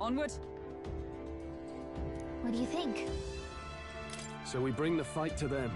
Onward. What do you think? So we bring the fight to them.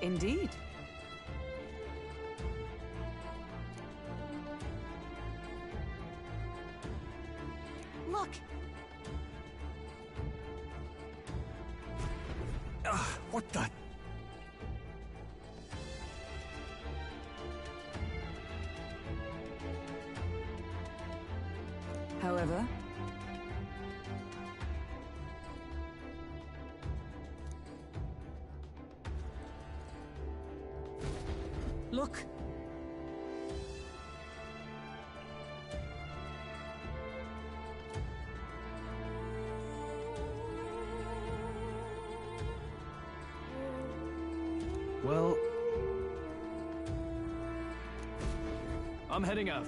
Indeed. Look! What the? However, look. Well, I'm heading out.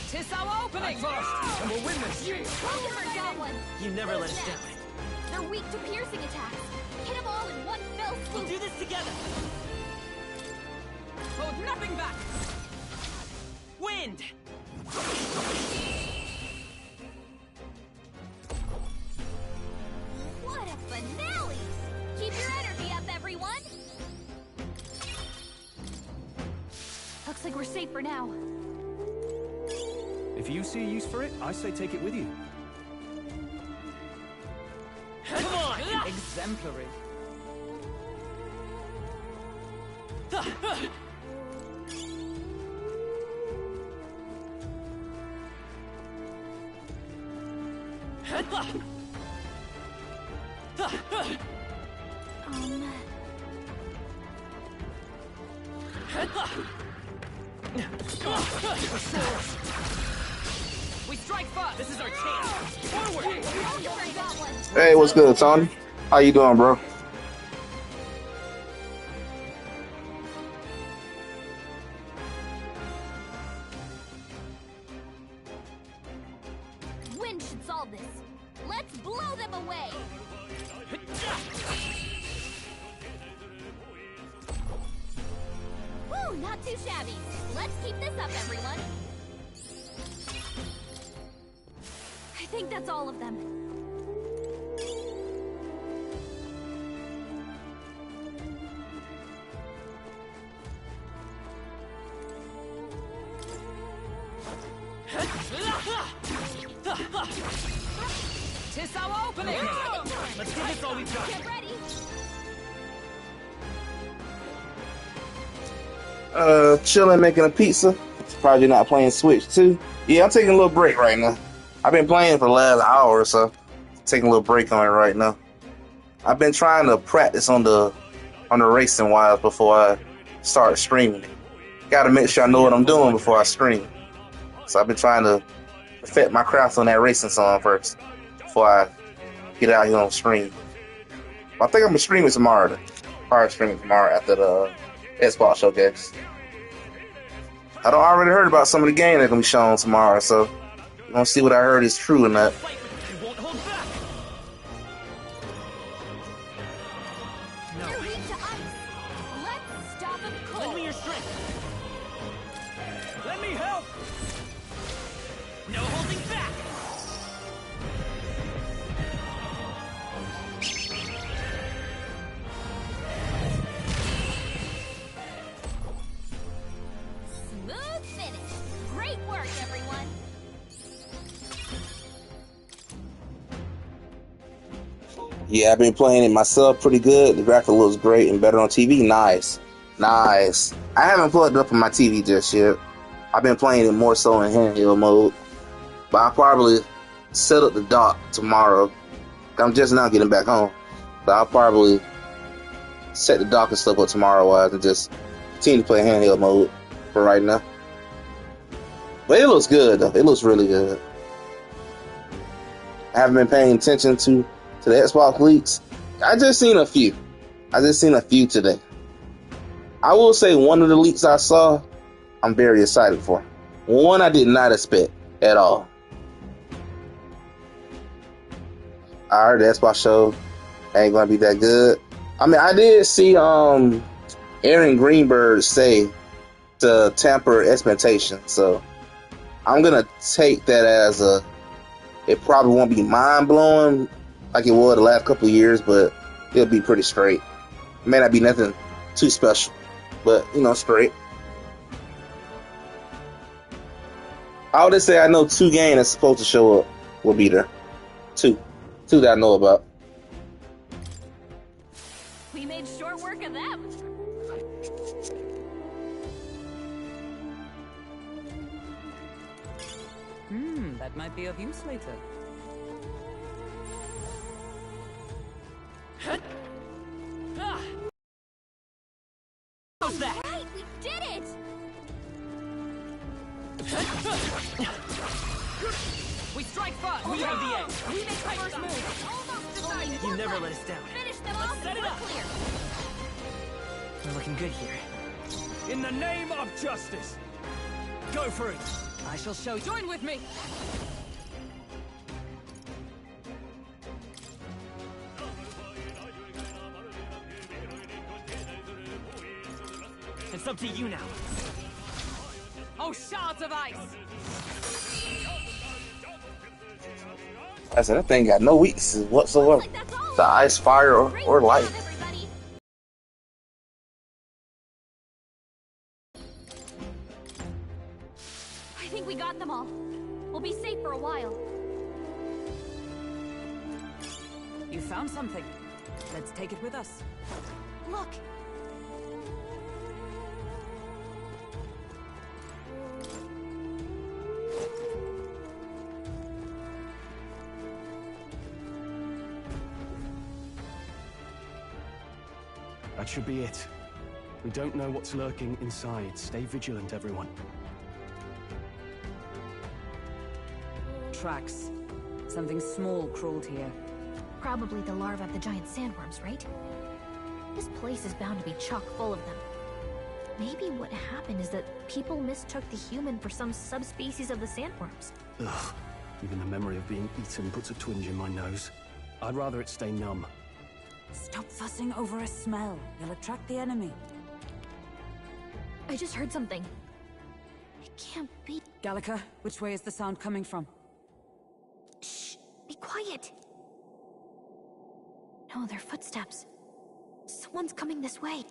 Tis our opening! And we'll win this! Got one. You never let us down. They're weak to piercing attacks. Hit them all in one fell We'll swoop. do this together. Hold nothing back! Wind! What a finale! Keep your energy up, everyone! Looks like we're safe for now. If you see a use for it, I say take it with you. Come on! Exemplary. We strike first! This is our chance! Forward! Got one. Hey, what's good, Tony? How you doing, bro? Wind should solve this. Let's blow them away! Woo, not too shabby. Let's keep this up, everyone. I think that's all of them. Tis our opening! Let's give this all we've got. Get ready. Chilling, making a pizza. Probably not playing Switch too. Yeah, I'm taking a little break right now. I've been playing for the last hour or so. Taking a little break on it right now. I've been trying to practice on the racing wise before I start streaming. Gotta make sure I know what I'm doing before I stream. So I've been trying to perfect my craft on that racing song first before I get out here on stream. I think I'm gonna stream it tomorrow. Probably stream it tomorrow after the Xbox showcase. I already heard about some of the game that's gonna be shown tomorrow, so we're gonna see what I heard is true or not. Fight with it. You won't hold back. No. They're weak to ice. Let's stop them cold. Lend me your strength. Let me help! No holding back. Smooth finish. Great work, everyone. Yeah, I've been playing it myself pretty good. The graphic looks great and better on TV. Nice. Nice. I haven't plugged it up on my TV just yet. I've been playing it more so in handheld mode. But I'll probably set up the dock tomorrow. I'm just now getting back home. But I'll probably set the dock and stuff up tomorrow and just continue to play handheld mode for right now. But it looks good though. It looks really good. I haven't been paying attention to the Xbox leaks. I just seen a few. Today. I will say one of the leaks I saw, I'm very excited for. One I did not expect at all. I heard the Xbox show ain't gonna be that good. I mean, I did see Aaron Greenberg say to temper expectations, so I'm gonna take that as it probably won't be mind blowing like it was the last couple of years, but it'll be pretty straight. It may not be nothing too special, but straight. I would just say I know 2 games that's supposed to show up will be there. Two that I know about. We made short work of them. That might be of use later. How's that? Right, we did it! We strike first! We have the edge. We make the first move. Almost decided. You never let us down. Finish them off set and it we're up. clear. We're looking good here. In the name of justice, go for it. I shall show. Join with me! It's up to you now. Oh, shards of ice! I said that thing got no weaknesses whatsoever. Like that's all. The ice, fire, or Great light. job, everybody. I think we got them all. We'll be safe for a while. You found something. Let's take it with us. Look. That should be it. We don't know what's lurking inside. Stay vigilant, everyone. Tracks. Something small crawled here. Probably the larvae of the giant sandworms, right? This place is bound to be chock full of them. Maybe what happened is that people mistook the human for some subspecies of the sandworms. Ugh. Even the memory of being eaten puts a twinge in my nose. I'd rather it stay numb. Stop fussing over a smell. You'll attract the enemy. I just heard something. It can't be. Gallica, which way is the sound coming from? Shh! Be quiet! No, they're footsteps. Someone's coming this way.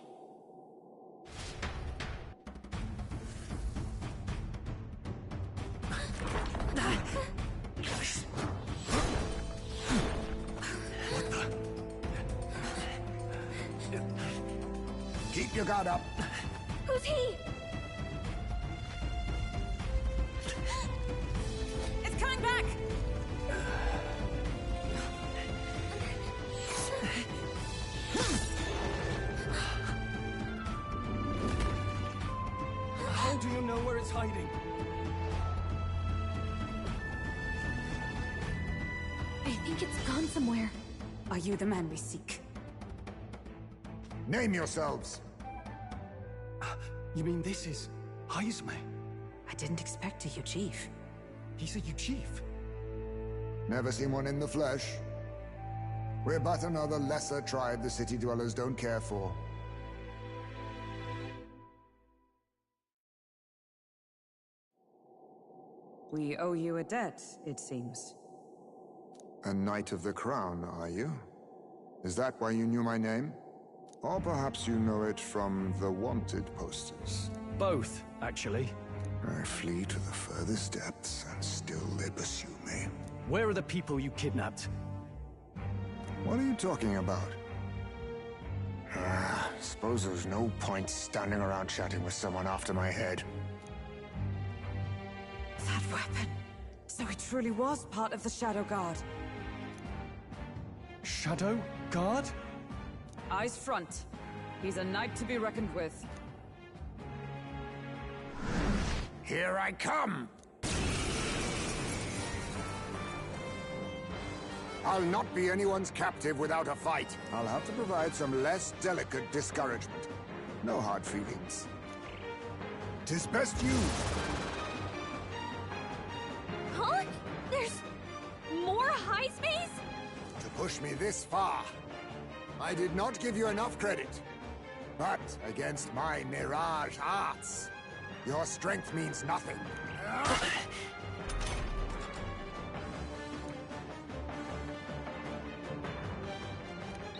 Keep your guard up. Who's he? It's coming back! How do you know where it's hiding? I think it's gone somewhere. Are you the man we seek? Name yourselves. You mean this is Heisme? I didn't expect you, Chief. He's a chief. Never seen one in the flesh. We're but another lesser tribe the city dwellers don't care for. We owe you a debt, it seems. A Knight of the Crown, are you? Is that why you knew my name? Or perhaps you know it from the wanted posters. Both, actually. I flee to the furthest depths, and still they pursue me. Where are the people you kidnapped? What are you talking about? Suppose there's no point standing around chatting with someone after my head. That weapon. So he truly was part of the Shadow Guard. Shadow Guard? Eyes front. He's a knight to be reckoned with. Here I come! I'll not be anyone's captive without a fight. I'll have to provide some less delicate discouragement. No hard feelings. 'Tis best you. Huh? There's more high space? To push me this far. I did not give you enough credit. But against my mirage arts, your strength means nothing.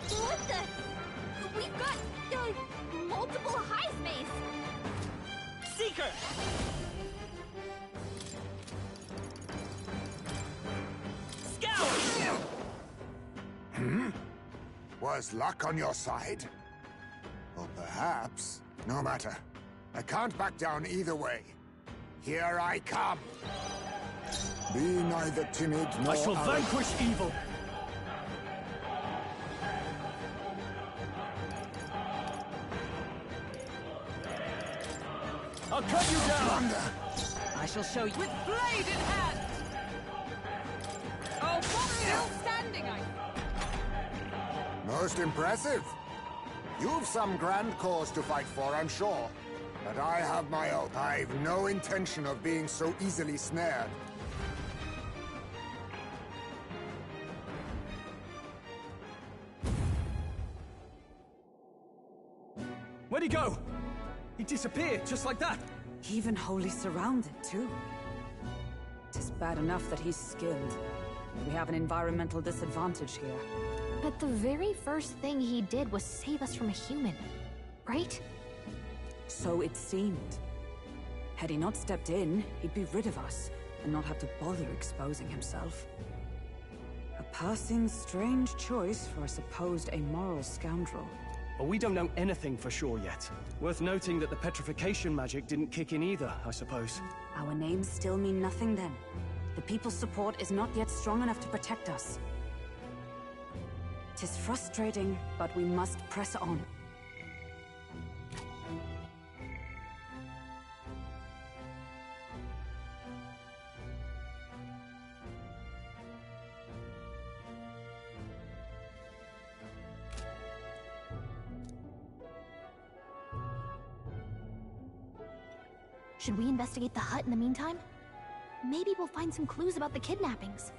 What the? We've got, multiple high space! Seeker! Scout! Was luck on your side? Or perhaps... No matter. I can't back down either way. Here I come! Be neither timid nor I shall arrogant. vanquish evil! I'll cut you down! Thunder! I shall show you with blade in hand! Oh, what's still standing, Most impressive. You've some grand cause to fight for, I'm sure. But I have my own. I've no intention of being so easily snared. Where'd he go? He disappeared, just like that. Even wholly surrounded, too. Tis bad enough that he's skilled. We have an environmental disadvantage here. But the very first thing he did was save us from a human, right? So it seemed. Had he not stepped in, he'd be rid of us, and not have to bother exposing himself. A passing strange choice for a supposed amoral scoundrel. But we don't know anything for sure yet. Worth noting that the petrification magic didn't kick in either, I suppose. Our names still mean nothing then. The people's support is not yet strong enough to protect us. 'Tis frustrating, but we must press on. Should we investigate the hut in the meantime? Maybe we'll find some clues about the kidnappings.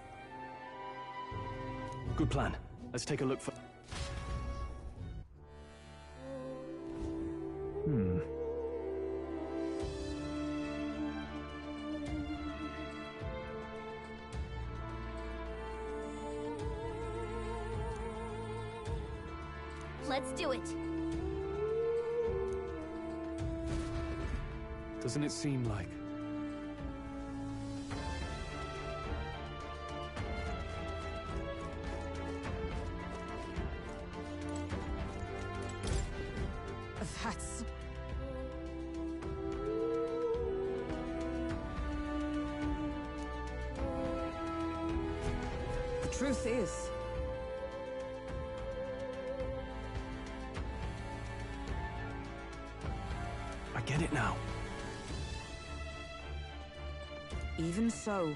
Good plan. Let's take a look for... Let's do it. Doesn't it seem like... That's... The truth is... I get it now. Even so...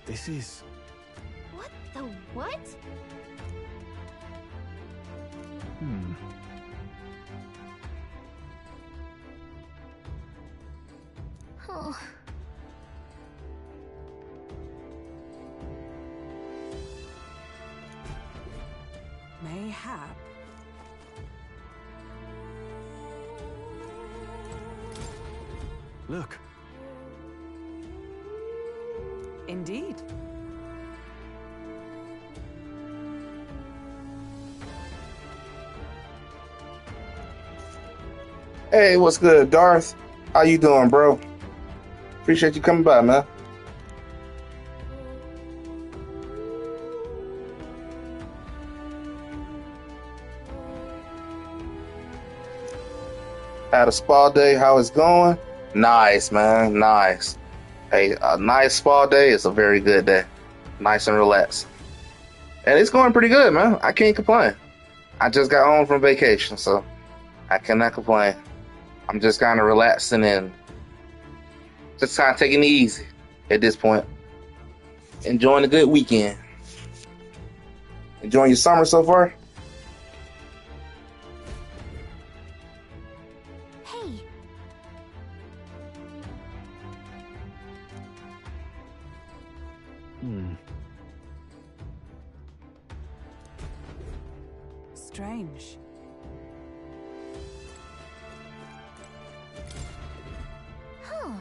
This is... What the what? Oh. Mayhap... Look. Indeed. Hey, what's good, Darth? How you doing, bro? Appreciate you coming by, man. Had a spa day. How it's going? Nice, man. Nice. Hey, a nice spa day is a very good day. Nice and relaxed. And it's going pretty good, man. I can't complain. I just got home from vacation, so I cannot complain. I'm just kind of relaxing and just kind of taking it easy at this point. Enjoying a good weekend. Enjoying your summer so far? Hey. Strange. Huh.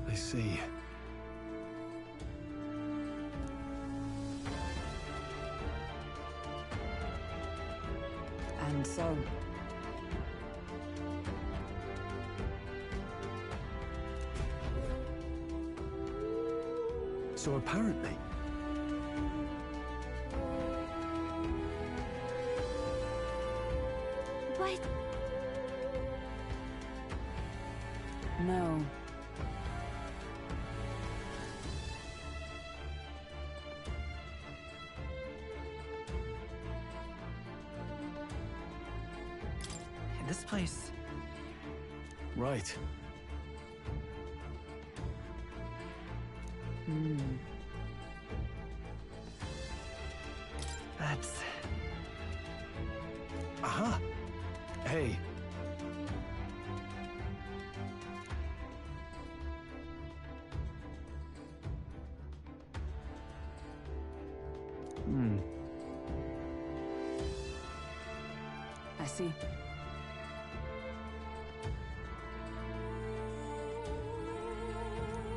I see. And so, So apparently, But no. In this place. right. That's... Aha! Hey. I see.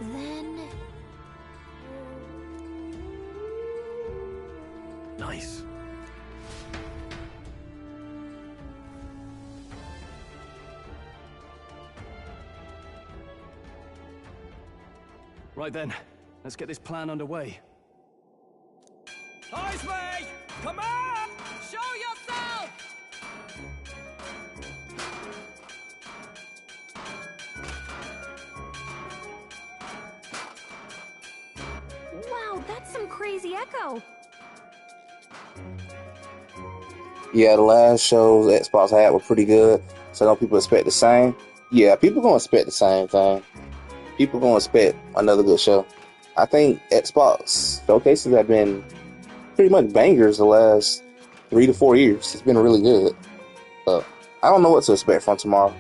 then... Nice. Right then, let's get this plan underway. Eyes me! Come on! Show yourself! Wow, that's some crazy echo. Yeah, the last shows Xbox had were pretty good. So I know people expect the same. Yeah, people gonna expect the same thing. People gonna expect another good show. I think Xbox showcases have been pretty much bangers the last 3 to 4 years. It's been really good. I don't know what to expect from tomorrow.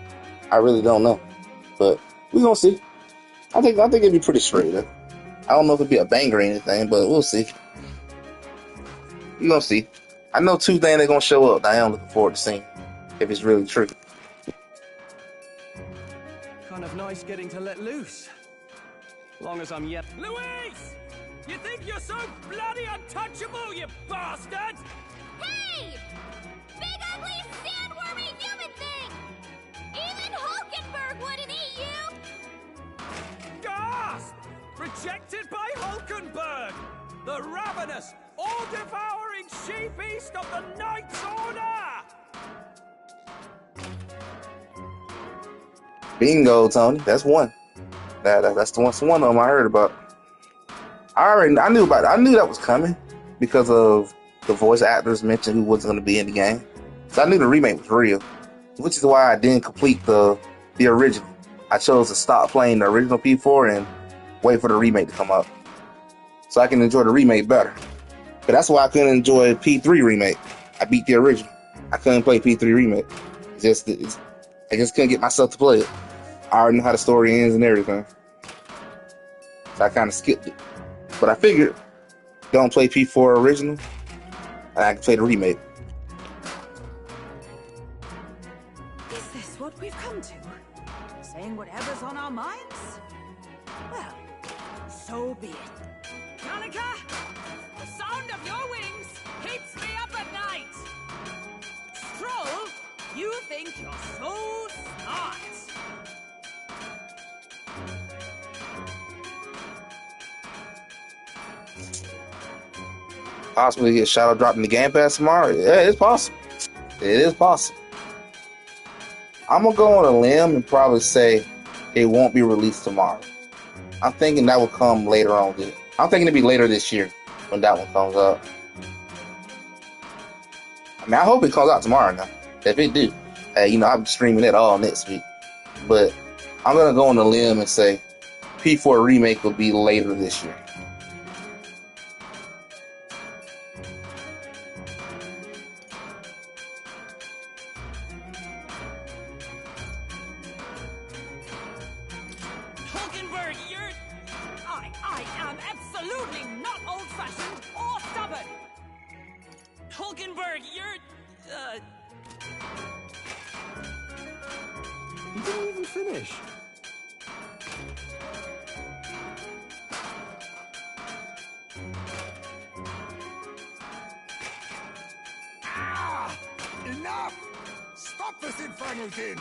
I really don't know. But we gonna see. I think it'd be pretty straight up. I don't know if it'd be a banger or anything, but we'll see. We gonna see. I know 2 things they're gonna show up that I am looking forward to seeing. If it's really true. Kind of nice getting to let loose. Long as I'm yet. Louise! You think you're so bloody untouchable, you bastard? Hey! Big ugly sandwormy human thing! Even Hulkenberg wouldn't eat you! Gasp! Rejected by Hulkenberg! The ravenous, all-devouring she-beast of the Knights Order! Bingo, Tony. That's one. That's the one of them I heard about. I knew about it. I knew that was coming because of the voice actors mentioned who was going to be in the game. So I knew the remake was real, which is why I didn't complete the original. I chose to stop playing the original P4 and wait for the remake to come up, so I can enjoy the remake better. But that's why I couldn't enjoy P3 remake. I beat the original. I couldn't play P3 remake. I just couldn't get myself to play it. I already know how the story ends and everything, so I kind of skipped it. But I figured, don't play P4 original, and I can play the remake. Is this what we've come to? Saying whatever's on our minds? Well, so be it. Danica, the sound of your wings keeps me up at night. Stroll, you think you're so smart. Possibly get Shadow dropped in the Game Pass tomorrow. Yeah, it's possible. It is possible. I'm gonna go on a limb and probably say it won't be released tomorrow. I'm thinking that will come later on. I'm thinking it'll be later this year when that one comes out. I mean, I hope it comes out tomorrow now. If it do, I'm streaming it all next week. But I'm gonna go on a limb and say P4 Remake will be later this year. I am absolutely not old-fashioned or stubborn. Hulkenberg, you're... You didn't even finish. Ah! Enough! Stop this infernal din!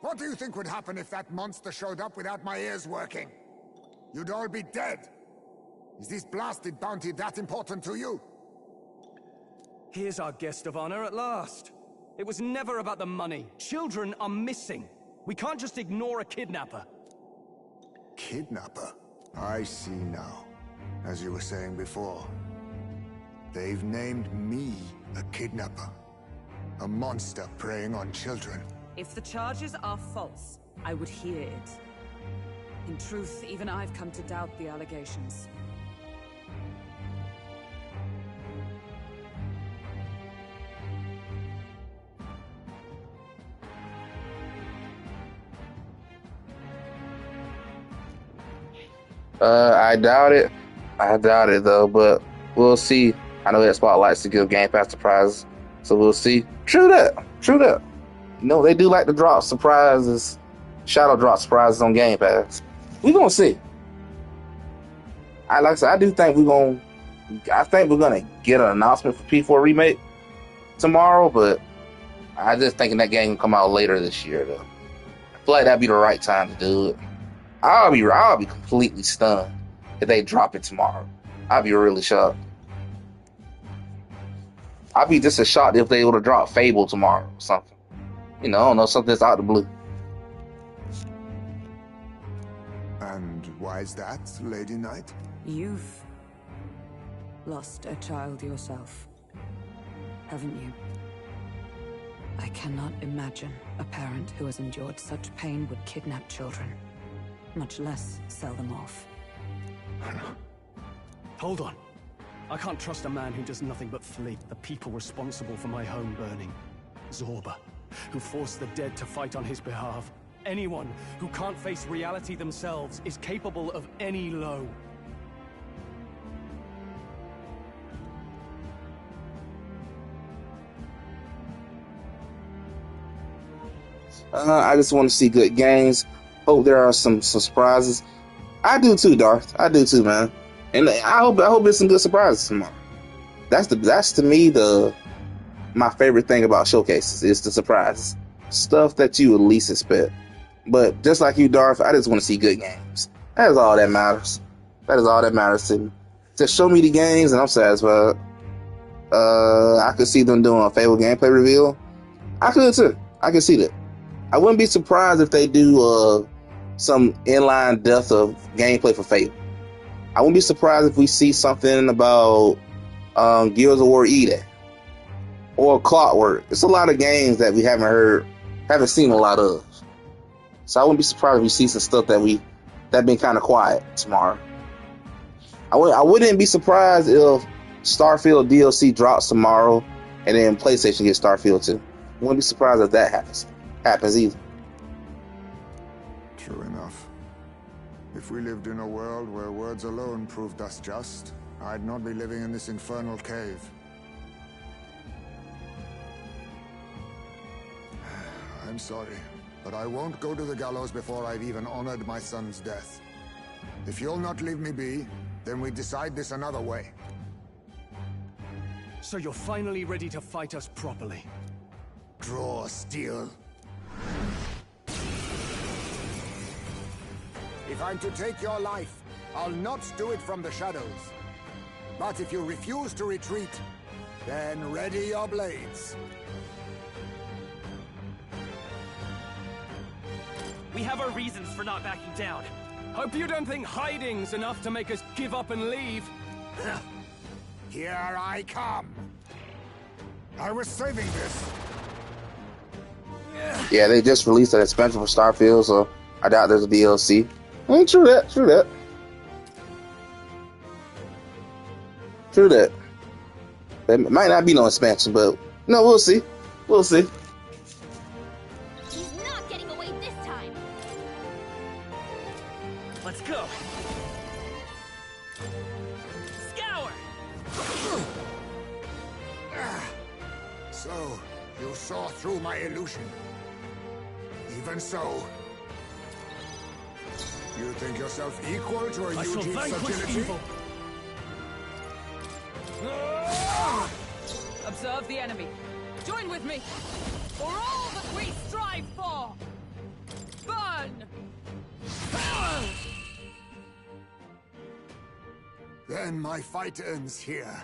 What do you think would happen if that monster showed up without my ears working? You'd all be dead. Is this blasted bounty that important to you? Here's our guest of honor at last. It was never about the money. Children are missing. We can't just ignore a kidnapper. Kidnapper? I see now. As you were saying before, they've named me a kidnapper. A monster preying on children. If the charges are false, I would hear it. In truth, even I've come to doubt the allegations. I doubt it. I doubt it though, but we'll see. I know that Spot likes to give Game Pass surprises, so we'll see. True that. True that. You know, they do like to drop surprises, shadow drop surprises on Game Pass. We're gonna see. Like I said, I think we're gonna get an announcement for P4 Remake tomorrow, but I just thinking that game will come out later this year though. I feel like that'd be the right time to do it. I'll be completely stunned if they drop it tomorrow. I'd be really shocked. I'd be just as shocked if they would have dropped Fable tomorrow or something. I don't know, something that's out of the blue. And why is that, Lady Knight? You've lost a child yourself, haven't you? I cannot imagine a parent who has endured such pain would kidnap children, much less sell them off. Hold on. I can't trust a man who does nothing but flee the people responsible for my home burning. Zorba, who forced the dead to fight on his behalf. Anyone who can't face reality themselves is capable of any low. I just want to see good games. Hope there are some surprises. I do too, Darth. I do too, man. And I hope there's some good surprises tomorrow. That's to me my favorite thing about showcases is the surprises, stuff that you would least expect. But just like you, Darth, I just want to see good games. That is all that matters. That is all that matters to me. Just show me the games and I'm satisfied. I could see them doing a Fable gameplay reveal. I could too. I could see that. I wouldn't be surprised if they do some inline depth of gameplay for Fable. I wouldn't be surprised if we see something about Gears of War E-Day or Clockwork. It's a lot of games that we haven't seen a lot of. So I wouldn't be surprised if we see some stuff that been kind of quiet tomorrow. I wouldn't be surprised if Starfield DLC drops tomorrow and then PlayStation gets Starfield too. I wouldn't be surprised if that happens either. True enough. If we lived in a world where words alone proved us just, I'd not be living in this infernal cave. I'm sorry, but I won't go to the gallows before I've even honored my son's death. If you'll not leave me be, then we decide this another way. So you're finally ready to fight us properly. Draw steel. If I'm to take your life, I'll not do it from the shadows. But if you refuse to retreat, then ready your blades. We have our reasons for not backing down. Hope you don't think hiding's enough to make us give up and leave. Here I come. I was saving this. Yeah, they just released an expansion for Starfield, so I doubt there's a DLC. Ain't true that, true that. True that. There might not be no expansion, but no, we'll see. We'll see. He's not getting away this time. Let's go. Scour! So, you saw through my illusion. Even so, you think yourself equal to a I shall Eugene's vanquish agility? evil. Observe the enemy. Join with me. For all that we strive for. Burn! Then my fight ends here.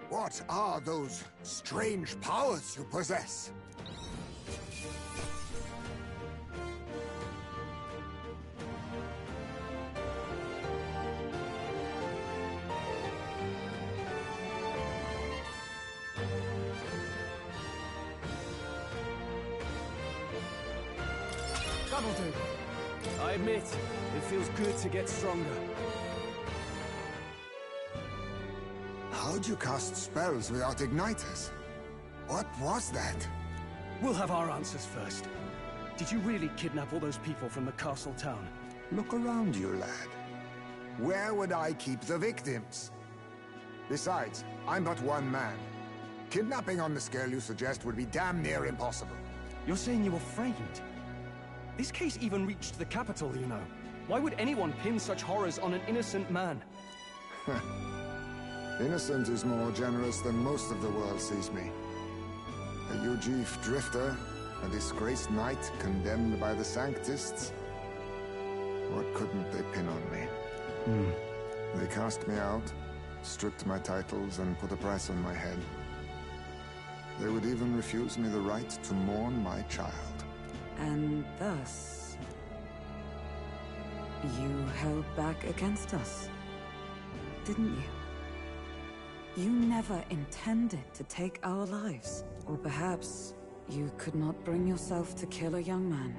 What are those strange powers you possess? That'll do. I admit, it feels good to get stronger. How'd you cast spells without igniters? What was that? We'll have our answers first. Did you really kidnap all those people from the castle town? Look around you, lad. Where would I keep the victims? Besides, I'm but one man. Kidnapping on the scale you suggest would be damn near impossible. You're saying you were framed? This case even reached the capital, you know. Why would anyone pin such horrors on an innocent man? Innocent is more generous than most of the world sees me. A Eugene drifter, a disgraced knight condemned by the Sanctists. What couldn't they pin on me? They cast me out, stripped my titles, and put a price on my head. They would even refuse me the right to mourn my child. And thus, you held back against us, didn't you? You never intended to take our lives. Or perhaps you could not bring yourself to kill a young man.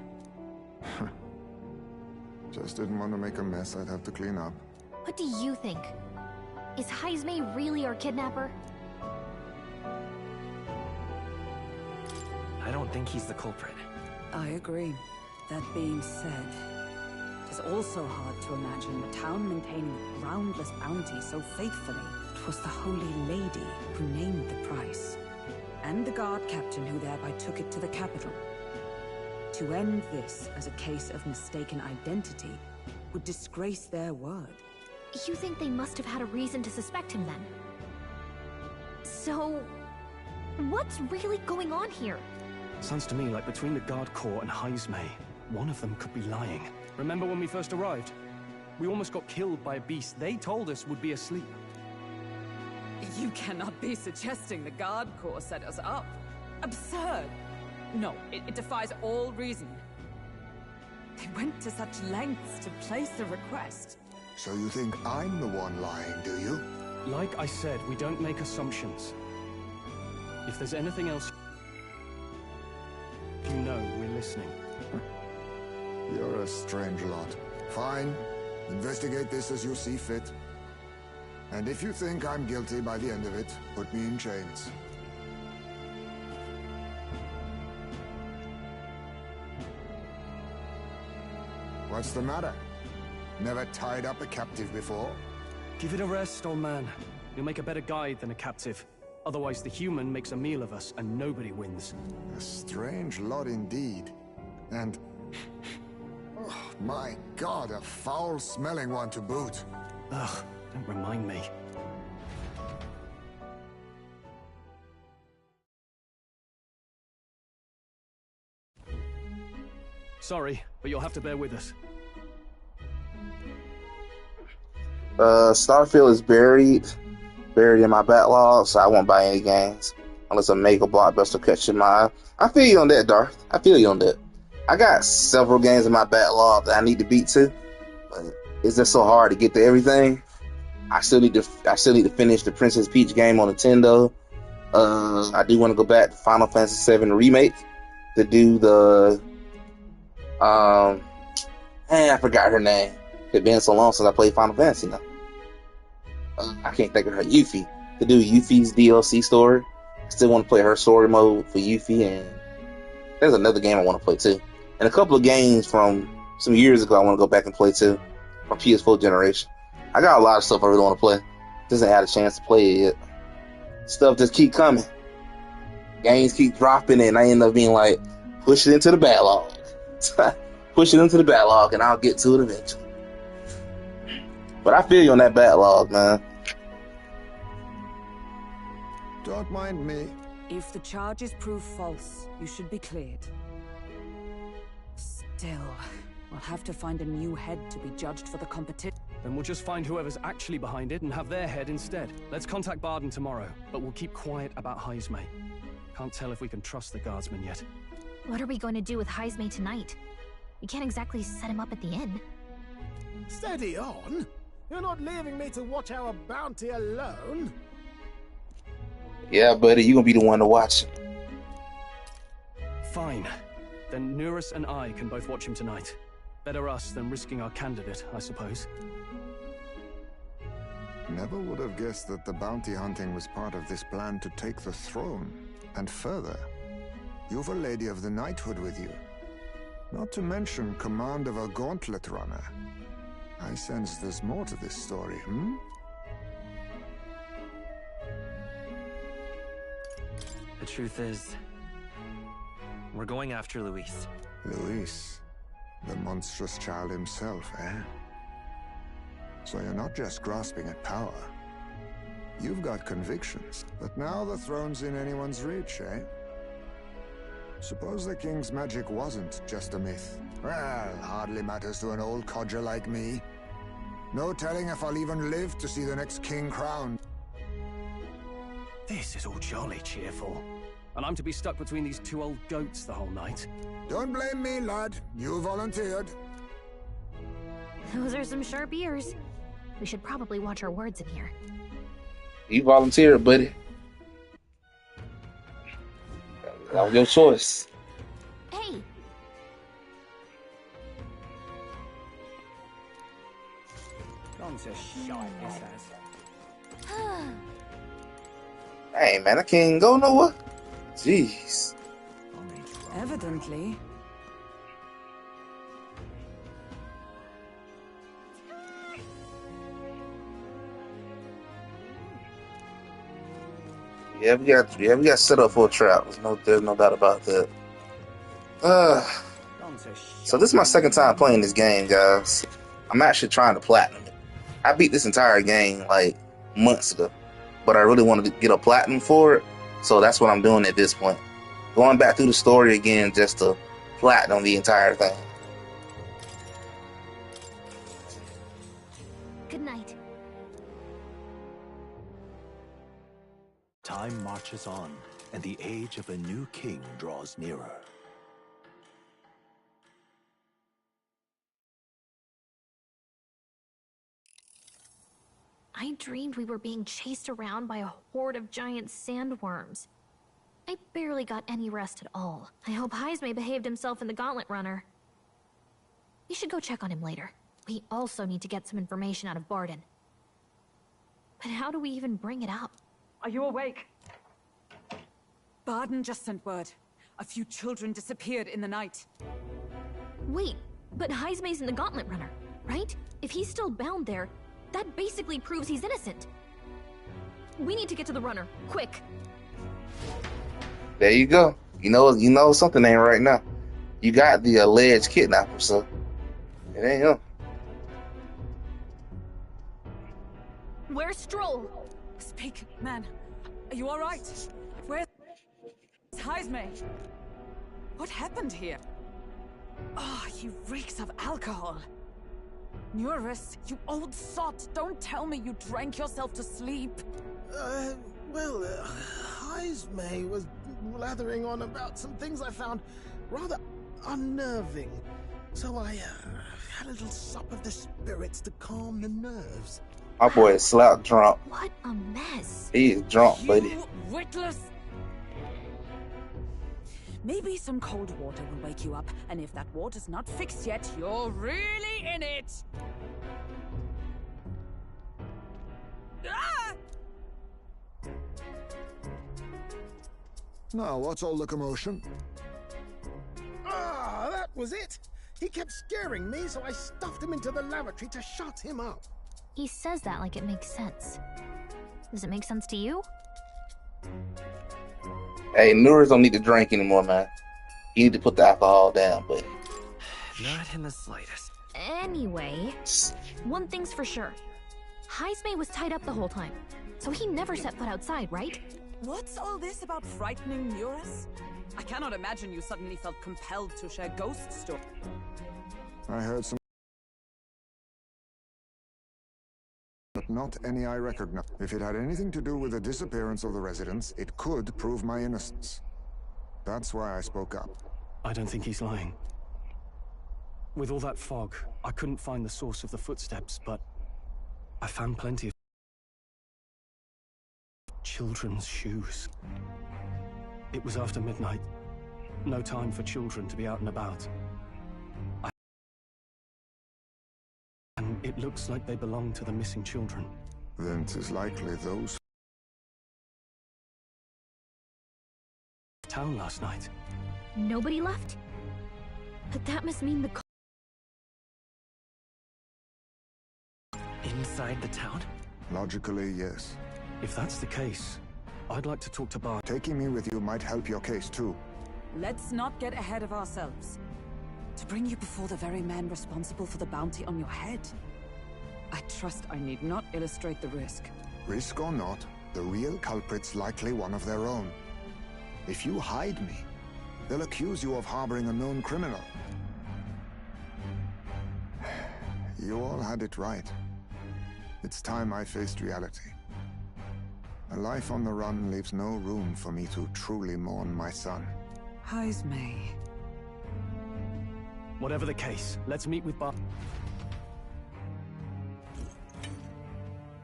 Just didn't want to make a mess I'd have to clean up. What do you think? Is Heismay really our kidnapper? I don't think he's the culprit. I agree. That being said, it is also hard to imagine a town maintaining a groundless bounty so faithfully. It was the Holy Lady who named the price, and the guard captain who thereby took it to the capital. To end this as a case of mistaken identity would disgrace their word. You think they must have had a reason to suspect him then? So, what's really going on here? Sounds to me like between the Guard Corps and Heismay, one of them could be lying. Remember when we first arrived? We almost got killed by a beast they told us would be asleep. You cannot be suggesting the Guard Corps set us up. Absurd. No, it defies all reason. They went to such lengths to place the request. So you think I'm the one lying, do you? Like I said, we don't make assumptions. If there's anything else you know, we're listening. You're a strange lot. Fine. Investigate this as you see fit. And if you think I'm guilty by the end of it, put me in chains. What's the matter? Never tied up a captive before? Give it a rest, old man. You'll make a better guide than a captive. Otherwise, the human makes a meal of us, and nobody wins. A strange lot indeed. And... oh, my god, a foul-smelling one to boot. Ugh, don't remind me. Sorry, but you'll have to bear with us. Starfield is buried in my backlog, so I won't buy any games unless a mega blockbuster catches my eye. I feel you on that, Darth. I feel you on that. I got several games in my backlog that I need to beat too, but it's just so hard to get to everything. I still need to finish the Princess Peach game on Nintendo. I do want to go back to Final Fantasy VII Remake to do the I forgot her name. It's been so long since I played Final Fantasy now. I can't think of her. Yuffie. To do Yuffie's DLC story. I still want to play her story mode for Yuffie, and there's another game I want to play too. And a couple of games from some years ago I want to go back and play too. From PS4 generation. I got a lot of stuff I really want to play. Just ain't had a chance to play it yet. Stuff just keep coming. Games keep dropping, and I end up being like, push it into the backlog. Push it into the backlog, and I'll get to it eventually. But I feel you on that backlog, man. Don't mind me. If the charges prove false, you should be cleared. Still, we'll have to find a new head to be judged for the competition. Then we'll just find whoever's actually behind it and have their head instead. Let's contact Barden tomorrow, but we'll keep quiet about Heismay. Can't tell if we can trust the guardsman yet. What are we going to do with Heismay tonight? We can't exactly set him up at the inn. Steady on! You're not leaving me to watch our bounty alone! Yeah, buddy, you're gonna be the one to watch. Fine. Then Nurus and I can both watch him tonight. Better us than risking our candidate, I suppose. Never would have guessed that the bounty hunting was part of this plan to take the throne. And further, you've a Lady of the Knighthood with you. Not to mention command of a gauntlet runner. I sense there's more to this story, hmm? The truth is, we're going after Luis. Luis, the monstrous child himself, eh? So you're not just grasping at power. You've got convictions. But now the throne's in anyone's reach, eh? Suppose the king's magic wasn't just a myth. Well, hardly matters to an old codger like me. No telling if I'll even live to see the next king crowned. This is all jolly cheerful. And I'm to be stuck between these two old goats the whole night. Don't blame me, lad. You volunteered. Those are some sharp ears. We should probably watch our words in here. You volunteered, buddy. That was your choice. Hey! Gone to shite, this has. Hey, man, I can't go nowhere. Jeez. Evidently. Yeah, we got set up for a trap. There's no doubt about that. So this is my second time playing this game, guys. I'm actually trying to platinum it. I beat this entire game like months ago, but I really wanted to get a platinum for it, so that's what I'm doing at this point. Going back through the story again just to platinum the entire thing. Good night. Time marches on, and the age of a new king draws nearer. I dreamed we were being chased around by a horde of giant sandworms. I barely got any rest at all. I hope Heismay behaved himself in the Gauntlet Runner. We should go check on him later. We also need to get some information out of Barden. But how do we even bring it up? Are you awake? Barden just sent word. A few children disappeared in the night. Wait, but Heismay's in the Gauntlet Runner, right? If he's still bound there, That basically proves he's innocent. We need to get to the runner, quick. There you go. You know something ain't right now. You got the alleged kidnapper, so it ain't him. Where's Stroll? Speak, man. Are you all right? Where's Heisme? What happened here? Oh, he reeks of alcohol. Nuris, you old sot! Don't tell me you drank yourself to sleep. Well, Heisme was blathering on about some things I found rather unnerving. So I had a little sup of the spirits to calm the nerves. My boy is slap drunk. What a mess. He is drunk, buddy. You witless! Maybe some cold water will wake you up, and if that water's not fixed yet, you're really in it! Ah! Now, what's all the commotion? Ah, that was it. He kept scaring me, so I stuffed him into the lavatory to shut him up. He says that like it makes sense. Does it make sense to you? Hey, Nuris don't need to drink anymore, man. You need to put the alcohol down, buddy. Not in the slightest. Anyway, one thing's for sure. Heisme was tied up the whole time, so he never set foot outside, right? What's all this about frightening Nuris? I cannot imagine you suddenly felt compelled to share ghost stories. I heard some, but not any I recognize. If it had anything to do with the disappearance of the residents, it could prove my innocence. That's why I spoke up. I don't think he's lying. With all that fog, I couldn't find the source of the footsteps, but I found plenty of children's shoes. It was after midnight. No time for children to be out and about. And it looks like they belong to the missing children. Then 'tis likely those... Town last night. Nobody left? But that must mean the... Inside the town? Logically, yes. If that's the case, I'd like to talk to Bart. Taking me with you might help your case, too. Let's not get ahead of ourselves. To bring you before the very man responsible for the bounty on your head. I trust I need not illustrate the risk. Risk or not, the real culprit's likely one of their own. If you hide me, they'll accuse you of harboring a known criminal. You all had it right. It's time I faced reality. A life on the run leaves no room for me to truly mourn my son. Heisme. Whatever the case, let's meet with Bart.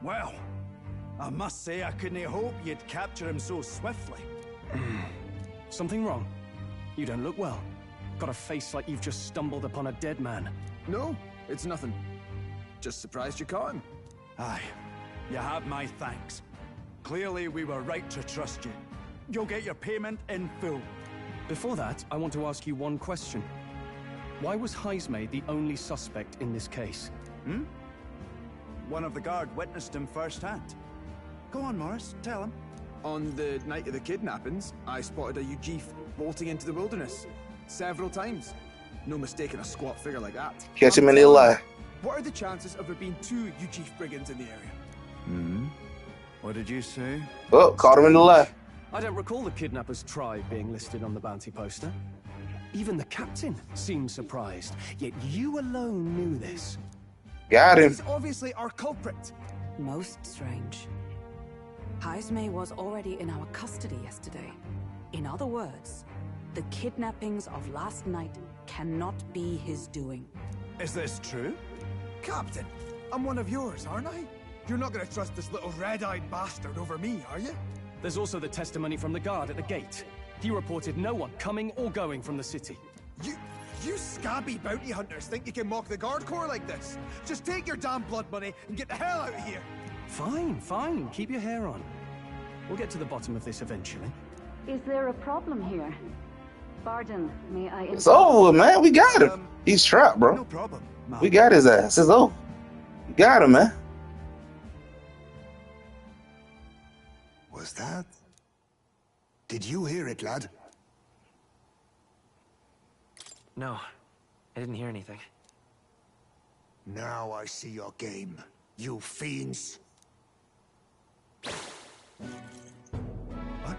Well, I must say I couldn't hope you'd capture him so swiftly. Something wrong? You don't look well. Got a face like you've just stumbled upon a dead man. No, it's nothing. Just surprised you caught him. Aye, you have my thanks. Clearly we were right to trust you. You'll get your payment in full. Before that, I want to ask you one question. Why was Heisme the only suspect in this case? One of the guard witnessed him firsthand. Go on, Morris, tell him. On the night of the kidnappings, I spotted a UG bolting into the wilderness. Several times. No mistaking a squat figure like that. Catch him in the lie. What are the chances of there being 2 UG brigands in the area? What did you say? Oh, caught him in the lie. I don't recall the kidnapper's tribe being listed on the bounty poster. Even the captain seemed surprised, yet you alone knew this. Got him. He's obviously our culprit. Most strange. Heisme was already in our custody yesterday. In other words, the kidnappings of last night cannot be his doing. Is this true? Captain, I'm one of yours, aren't I? You're not gonna trust this little red-eyed bastard over me, are you? There's also the testimony from the guard at the gate. He reported no one coming or going from the city. You scabby bounty hunters think you can mock the guard corps like this? Just take your damn blood money and get the hell out of here! Fine, fine. Keep your hair on. We'll get to the bottom of this eventually. Is there a problem here? Pardon, may I... It's over, man. We got him. He's trapped, bro. No problem, ma'am. We got his ass. It's over. We got him, man. Was that? Did you hear it, lad? No, I didn't hear anything. Now I see your game, you fiends. What?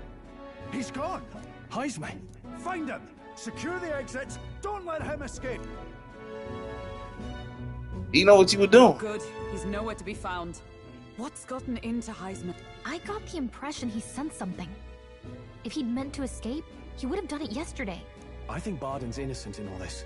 He's gone! Heisme! Find him! Secure the exits! Don't let him escape! You know what you were doing. Good. He's nowhere to be found. What's gotten into Heisman? I got the impression he sensed something. If he'd meant to escape, he would have done it yesterday. I think Barden's innocent in all this.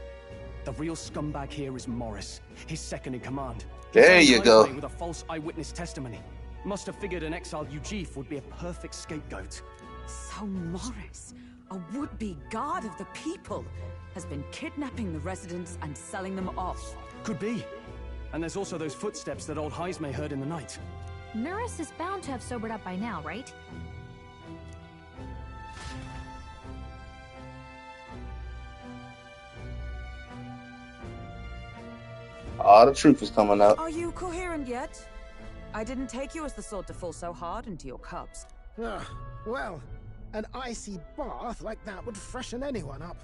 The real scumbag here is Morris, his second in command. There you go. With a false eyewitness testimony. Must have figured an exiled Ujif would be a perfect scapegoat. So Morris, a would-be guard of the people, has been kidnapping the residents and selling them off. Could be. And there's also those footsteps that old Heisme heard in the night. Norris is bound to have sobered up by now, right? All the truth is coming out. Are you coherent yet? I didn't take you as the sort to fall so hard into your cups. Well, an icy bath like that would freshen anyone up.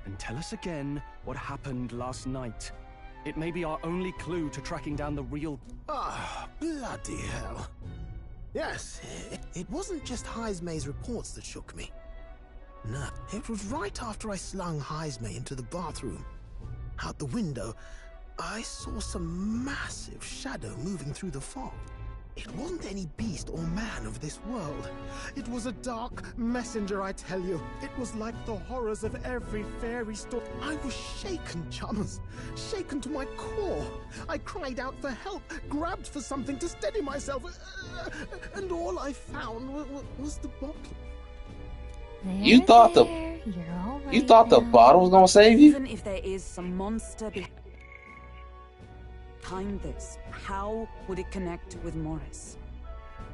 And tell us again what happened last night. It may be our only clue to tracking down the real... Ah, bloody hell. Yes, it wasn't just Heisme's reports that shook me. No, it was right after I slung Heisme into the bathroom. Out the window, I saw some massive shadow moving through the fog. It wasn't any beast or man of this world. It was a dark messenger, I tell you. It was like the horrors of every fairy story. I was shaken, chums. Shaken to my core. I cried out for help, grabbed for something to steady myself, and all I found was the bottle. You thought the bottle was gonna save you? Even if there is some monster behind this, how would it connect with Morris?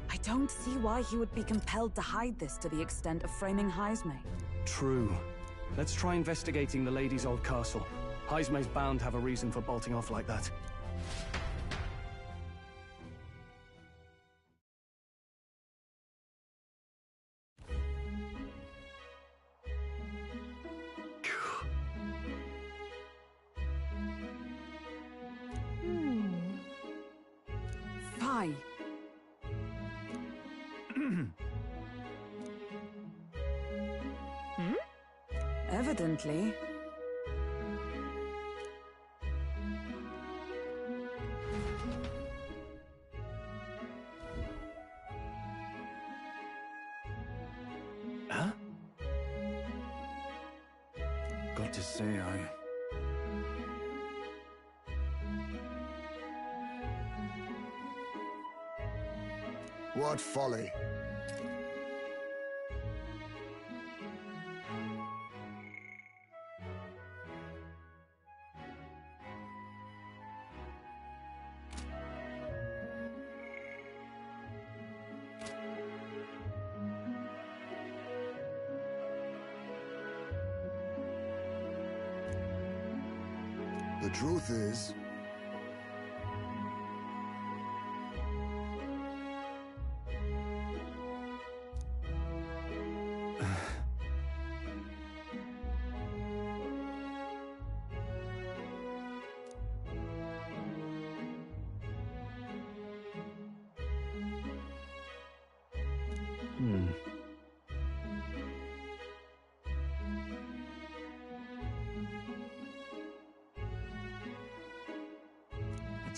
I don't see why he would be compelled to hide this to the extent of framing Heisme. True. Let's try investigating the lady's old castle. Heisme's bound to have a reason for bolting off like that. Fie. Evidently. Huh? Got to say, What folly. The truth is,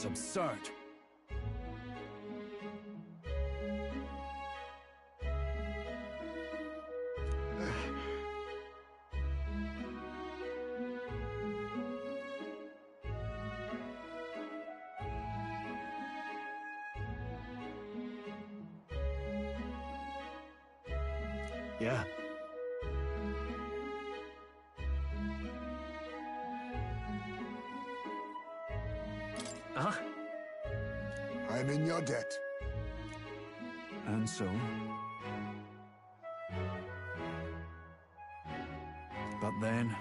it's absurd. Yeah. Uh-huh. I'm in your debt. And so? But then...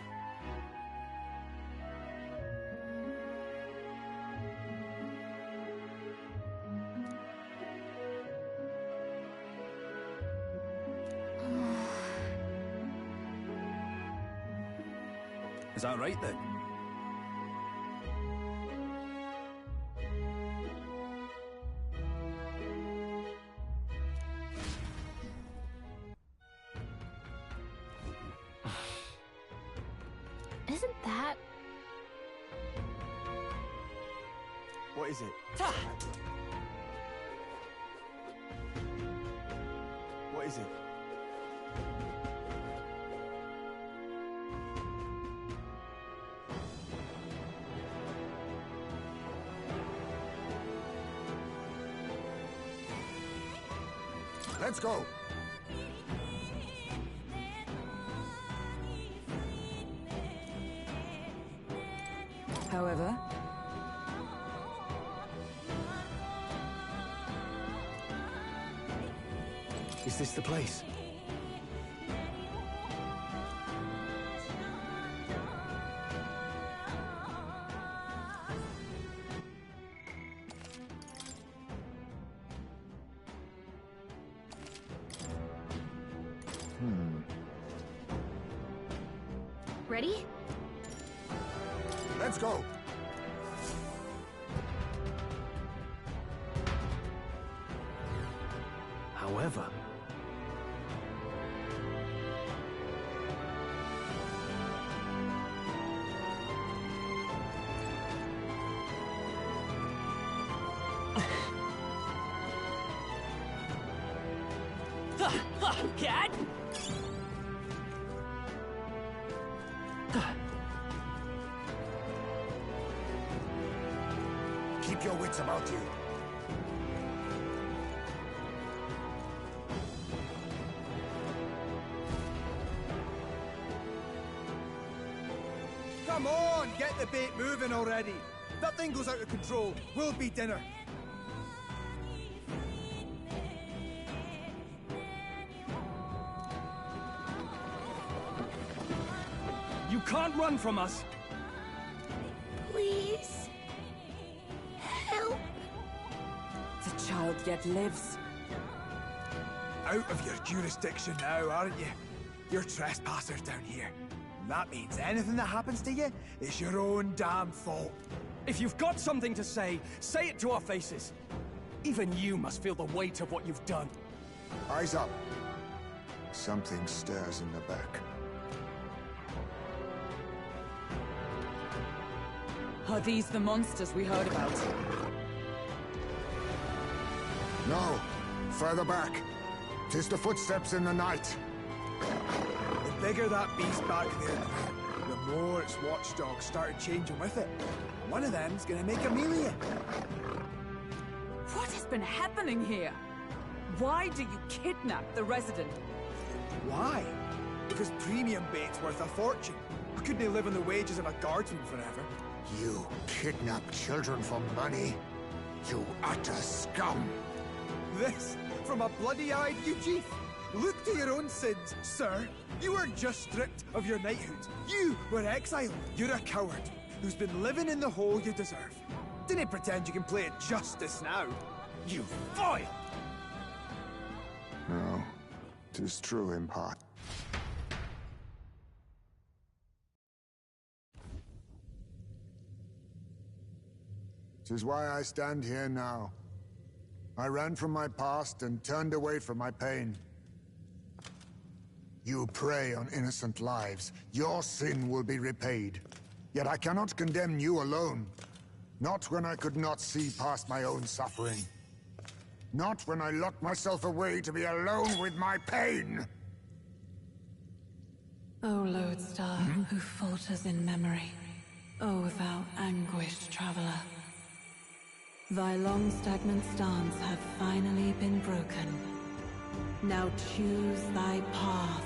Is that right then? Isn't that... What is it? What is it? Let's go. However, Is this the place? Ready? Let's go. However... Cat? Keep your wits about you. Come on, get the bait moving already. That thing goes out of control. We'll be dinner. You can't run from us! Please. Help. the child yet lives. Out of your jurisdiction now, aren't you? You're trespassers down here. That means anything that happens to you is your own damn fault. If you've got something to say it to our faces. Even you must feel the weight of what you've done. Eyes up. Something stirs in the back. Are these the monsters we heard about? No, further back. 'Tis the footsteps in the night. The bigger that beast back there, the more its watchdogs started changing with it. One of them's gonna make a meal of you. What has been happening here? Why do you kidnap the resident? Why? Because premium bait's worth a fortune. I couldn't live on the wages of a guardsman forever. You kidnap children for money? You utter scum! This from a bloody-eyed Eugene? Look to your own sins, sir. You weren't just stripped of your knighthood. You were exiled. You're a coward who's been living in the hole you deserve. Didn't pretend you can play at justice now. You foil! No, 'tis true in part. 'Tis why I stand here now. I ran from my past and turned away from my pain. You prey on innocent lives. Your sin will be repaid. Yet I cannot condemn you alone. Not when I could not see past my own suffering. Not when I locked myself away to be alone with my pain! O Lodestar, who falters in memory. O thou anguished traveler. Thy long stagnant stance hath finally been broken. Now choose thy path.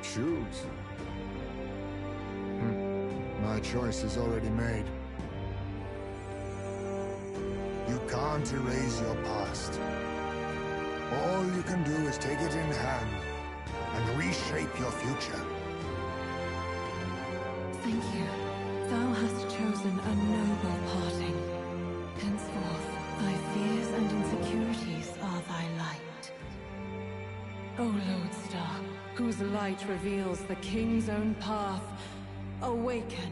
Choose? My choice is already made. You can't erase your past. All you can do is take it in hand and reshape your future. Thank you. Thou hast chosen a noble parting. Henceforth, thy fears and insecurities are thy light. O Lodestar, whose light reveals the king's own path, Awaken.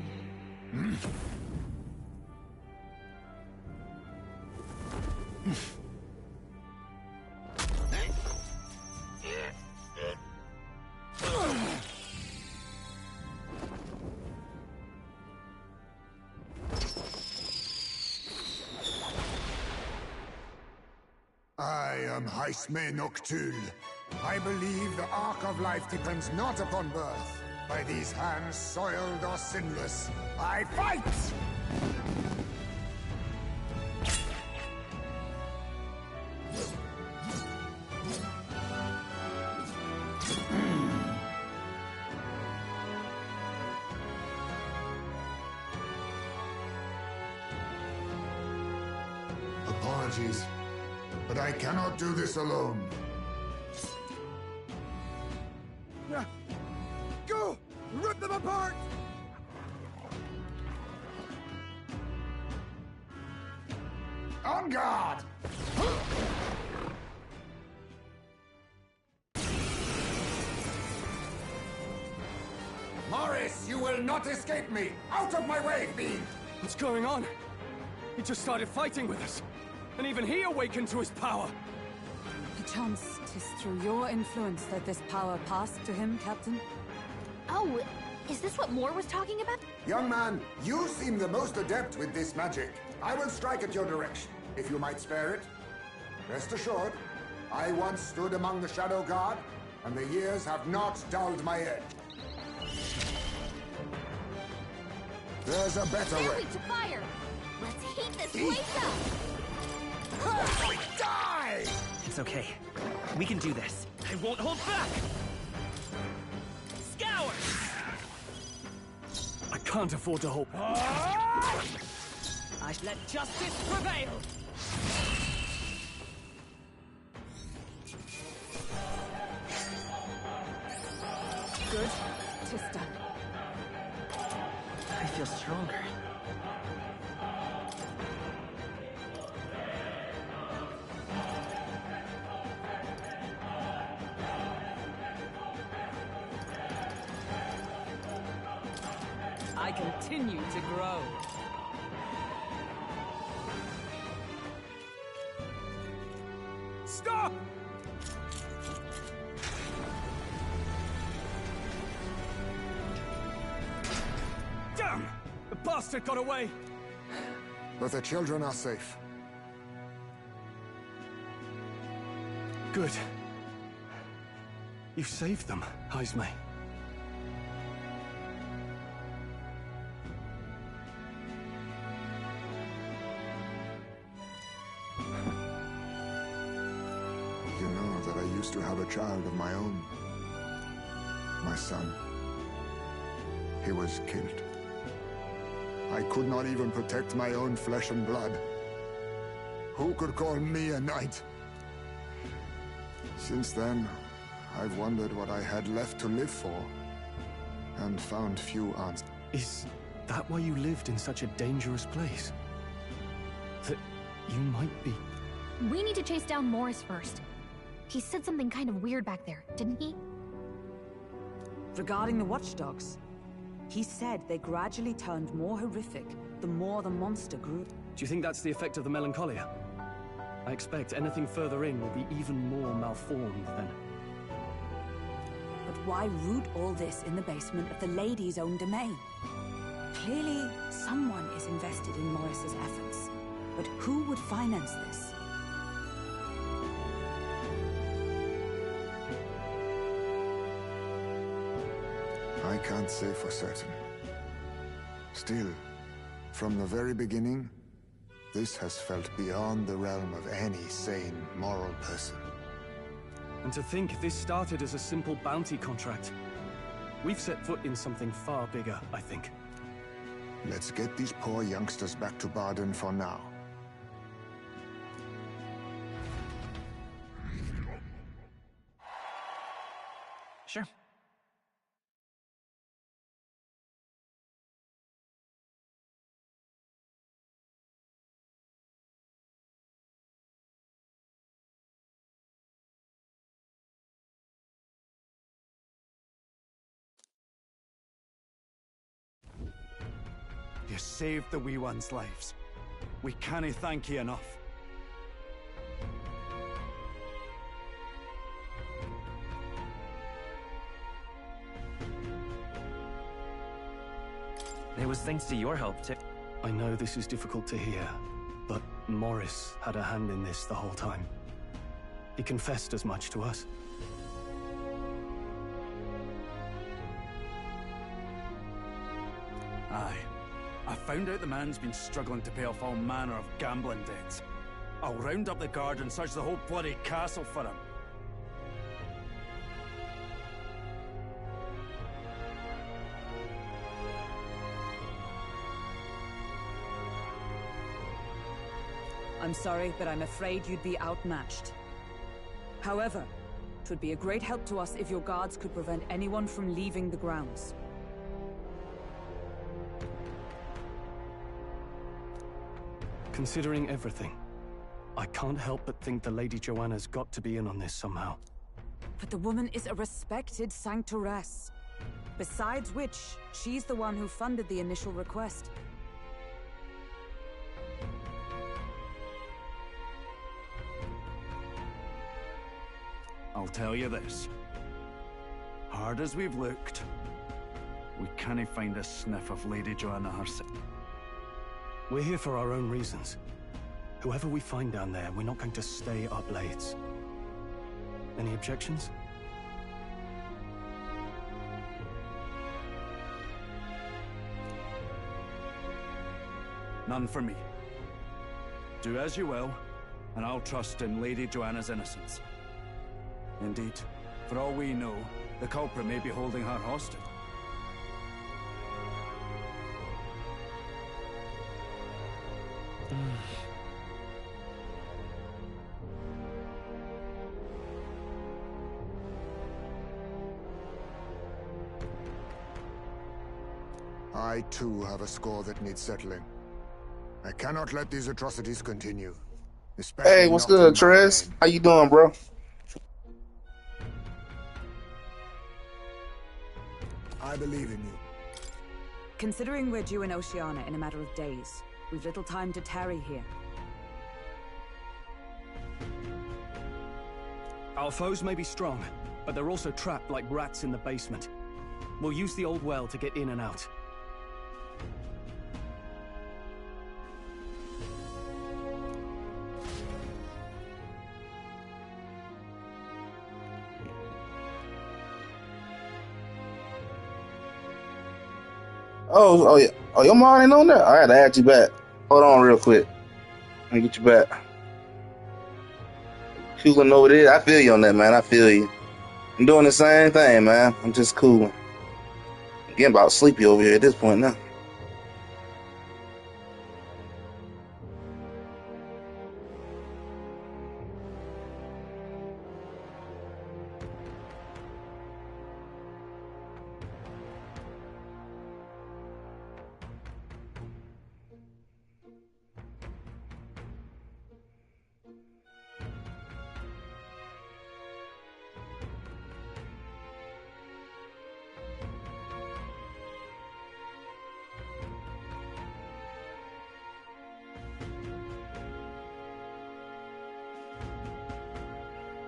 I am Haisme Noctul. I believe the arc of life depends not upon birth. By these hands, soiled or sinless, I fight! Apologies, but I cannot do this alone. Go! Rip them apart! On guard! Morris, you will not escape me! Out of my way, fiend! What's going on? He just started fighting with us. And even he awakened to his power. Perchance 'tis through your influence that this power passed to him, Captain? Oh, is this what Moore was talking about? Young man, you seem the most adept with this magic. I will strike at your direction, if you might spare it. Rest assured, I once stood among the Shadow Guard, and the years have not dulled my edge. There's a better way. Family to fire! Let's heat this place up! Die! It's okay. We can do this. I won't hold back! Scour! I can't afford to hold. I let justice prevail! Good. 'Tis done. I feel stronger. I continue to grow. Stop! Damn! The bastard got away! But the children are safe. Good. You saved them, Haisme. You know that I used to have a child of my own. My son. He was killed. I could not even protect my own flesh and blood. Who could call me a knight? Since then, I've wondered what I had left to live for, and found few answers. Is that why you lived in such a dangerous place? That you might be... We need to chase down Morris first. He said something kind of weird back there, didn't he? Regarding the watchdogs, he said they gradually turned more horrific the more the monster grew. Do you think that's the effect of the melancholia? I expect anything further in will be even more malformed then. But why root all this in the basement of the lady's own domain? Clearly, someone is invested in Morris's efforts. But who would finance this? I can't say for certain. Still, from the very beginning, this has felt beyond the realm of any sane, moral person. And to think this started as a simple bounty contract. We've set foot in something far bigger, I think. Let's get these poor youngsters back to Baden for now. Sure. You saved the wee ones' lives. We cannae thank you enough. It was thanks to your help, too. I know this is difficult to hear, but Morris had a hand in this the whole time. He confessed as much to us. Aye. I found out the man's been struggling to pay off all manner of gambling debts. I'll round up the guard and search the whole bloody castle for him. I'm sorry, but I'm afraid you'd be outmatched. However, it would be a great help to us if your guards could prevent anyone from leaving the grounds. Considering everything, I can't help but think the Lady Joanna's got to be in on this somehow. But the woman is a respected sanctoress. Besides which, she's the one who funded the initial request. I'll tell you this. Hard as we've looked, we cannae find a sniff of Lady Joanna herself. We're here for our own reasons. Whoever we find down there, we're not going to stay our blades. Any objections? None for me. Do as you will, and I'll trust in Lady Joanna's innocence. Indeed, for all we know, the culprit may be holding her hostage. I too have a score that needs settling. I cannot let these atrocities continue. Hey, what's good, Trez? How you doing, bro? I believe in you. Considering we're due in Oceania in a matter of days, we've little time to tarry here. Our foes may be strong, but they're also trapped like rats in the basement. We'll use the old well to get in and out. Oh yeah. Oh, your mom ain't on there? I had to add you back. Hold on real quick. Let me get you back. Cooling over there. I feel you on that, man. I feel you. I'm doing the same thing, man. I'm just cooling. I'm getting about sleepy over here at this point now.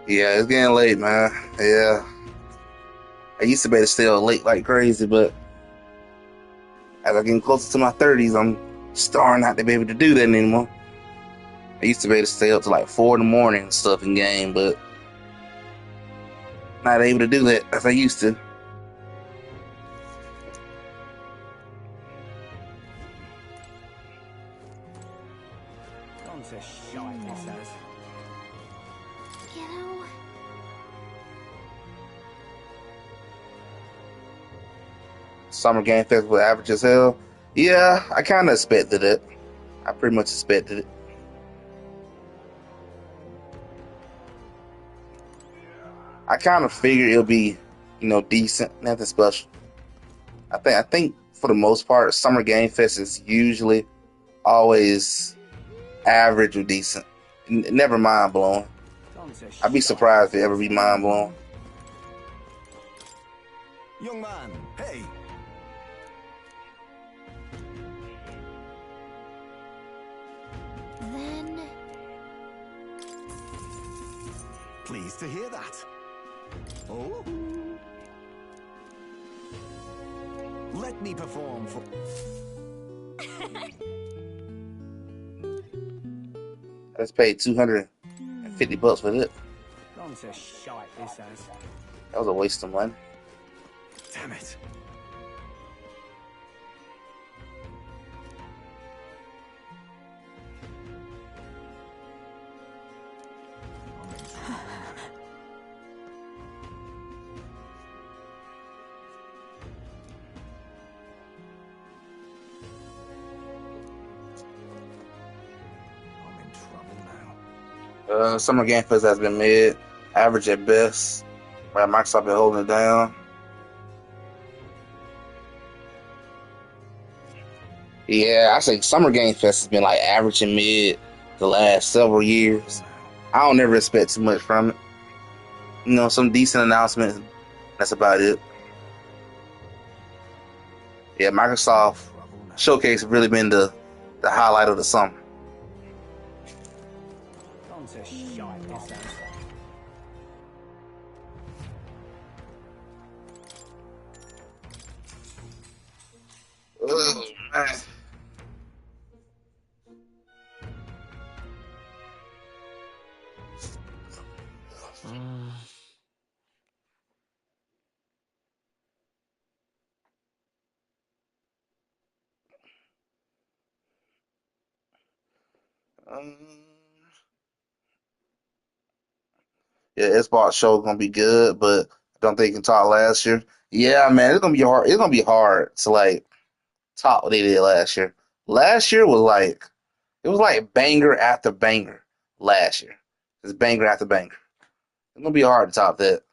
Yeah, it's getting late, man. Yeah. I used to be able to stay up late like crazy, but as I get closer to my 30s, I'm starting not to be able to do that anymore. I used to be able to stay up to like 4 in the morning and stuff in game, but not able to do that as I used to. Summer Game Festival average as hell. Yeah, I kind of expected it. I pretty much expected it. I kind of figured it'll be, decent, nothing special. I think for the most part, Summer Game Fest is usually always average or decent. Never mind blowing. I'd be surprised if it ever be mind blowing. Young man, hey! Pleased to hear that. Oh. Let me perform for... I just paid $250 for it. Gone to shite, this has. That was a waste of money. Damn it. Summer Game Fest has been mid, average at best. While Microsoft been holding it down. Yeah, I say Summer Game Fest has been like average and mid the last several years. I don't ever expect too much from it. You know, some decent announcements. That's about it. Yeah, Microsoft Showcase has really been the highlight of the summer. Gone to shite, this has. Oh, man. Yeah, Xbox show gonna be good, but I don't think it can top last year. Yeah, man, it's gonna be hard. It's gonna be hard to like top what they did last year. Last year was like it was like banger after banger. Last year, it's banger after banger. It's gonna be hard to top that.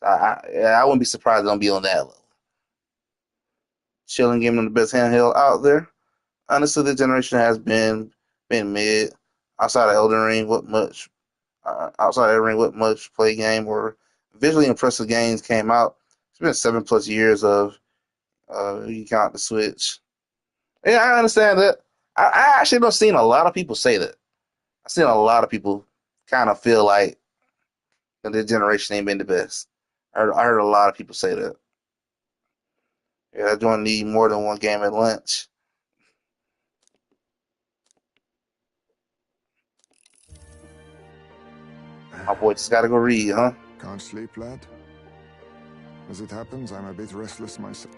I wouldn't be surprised it don't be on that level. Chilling giving them the best handheld out there. Honestly, the generation has been mid. Outside of Elden Ring, what much play game or visually impressive games came out. It's been 7+ years of you count the Switch. Yeah, I understand that. I actually don't seen a lot of people say that. I've seen a lot of people kind of feel like this generation ain't been the best. I heard a lot of people say that. Yeah, I don't need more than one game at lunch. My boy just gotta go read, huh? Can't sleep, lad? As it happens, I'm a bit restless myself.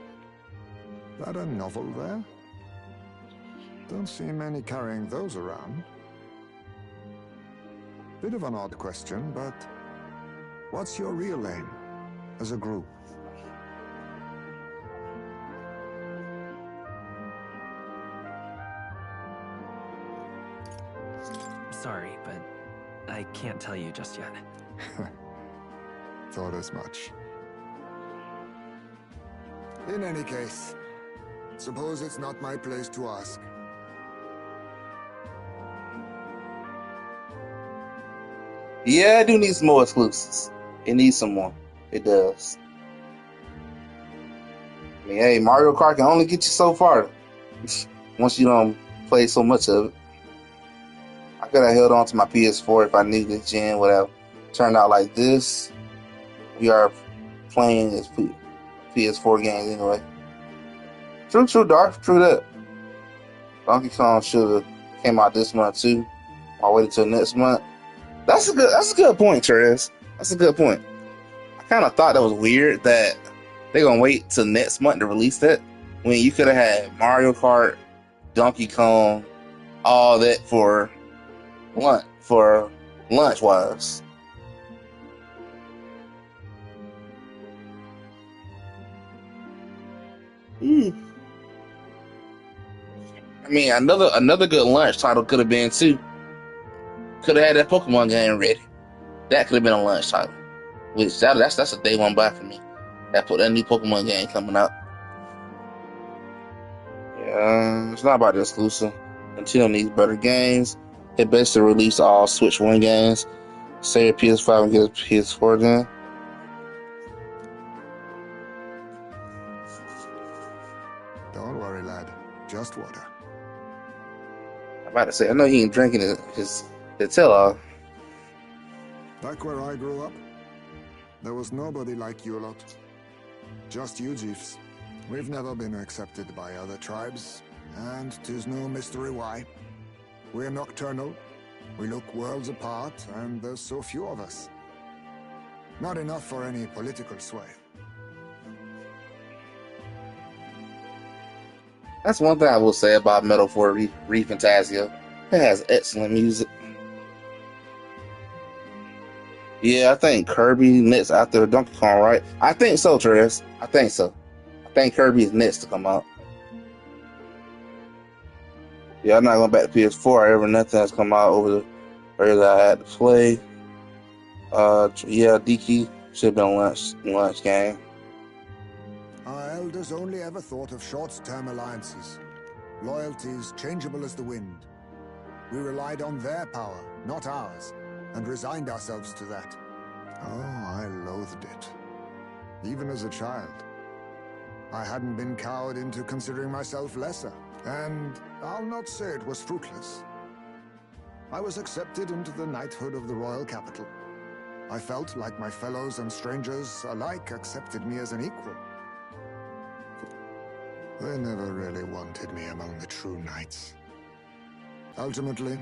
That a novel there? Don't see many carrying those around. Bit of an odd question, but what's your real aim as a group? Sorry, but I can't tell you just yet. Thought as much. In any case, suppose it's not my place to ask. Yeah, I do need some more exclusives. It needs some more. It does. I mean, hey, Mario Kart can only get you so far once you don't play so much of it. I could have held on to my PS4 if I knew this gen would have turned out like this. We are playing as PS4 games anyway. True, Darth. True that. Donkey Kong should have came out this month too. I waited till next month. That's a good point, Therese. That's a good point. I kind of thought that was weird that they're gonna wait till next month to release that when you could have had Mario Kart, Donkey Kong, all that for lunch wise. I mean, another good lunch title could have been too. Could have had that Pokemon game ready. That could have been a lunch title. Which that's a day one buy for me. That new Pokemon game coming out. Yeah, it's not about the exclusive. Until needs better games. It best to release all Switch 1 games. Save PS5 and get a PS4 then. Don't worry, lad. Just water. I'm about to say, I know he ain't drinking his tell-off. Back where I grew up, there was nobody like you lot. Just you chiefs. We've never been accepted by other tribes, and 'tis no mystery why. We're nocturnal, we look worlds apart, and there's so few of us. Not enough for any political sway. That's one thing I will say about Metal 4 Refantazio. It has excellent music. Yeah, I think Kirby next after Donkey Kong, right? I think so, Tres. I think so. I think Kirby is next to come out. Yeah, I'm not going back to PS4. Nothing has come out over the years that I had to play. Yeah, DK should have been a lunch game. Our elders only ever thought of short-term alliances. Loyalties changeable as the wind. We relied on their power, not ours, and resigned ourselves to that. Oh, I loathed it. Even as a child. I hadn't been cowed into considering myself lesser, and I'll not say it was fruitless. I was accepted into the knighthood of the royal capital. I felt like my fellows and strangers alike accepted me as an equal. They never really wanted me among the true knights. Ultimately,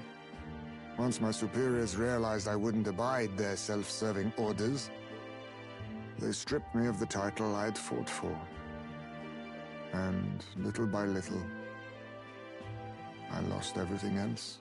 once my superiors realized I wouldn't abide their self-serving orders, they stripped me of the title I'd fought for. And little by little, I lost everything else.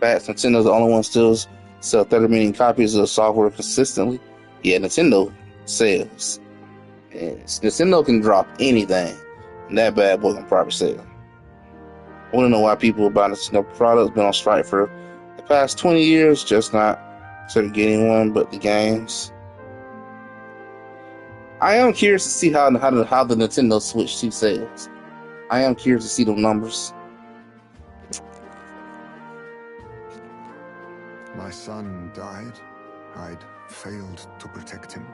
Facts, Nintendo's the only one still sell 30 million copies of the software consistently. Yeah, Nintendo sells. Yes, Nintendo can drop anything, and that bad boy can probably sell. I want to know why people buy Nintendo products. Been on strike for the past 20 years, just not sort of getting one, but the games. I am curious to see how the Nintendo Switch 2 sells. I am curious to see the numbers. My son died. I'd failed to protect him.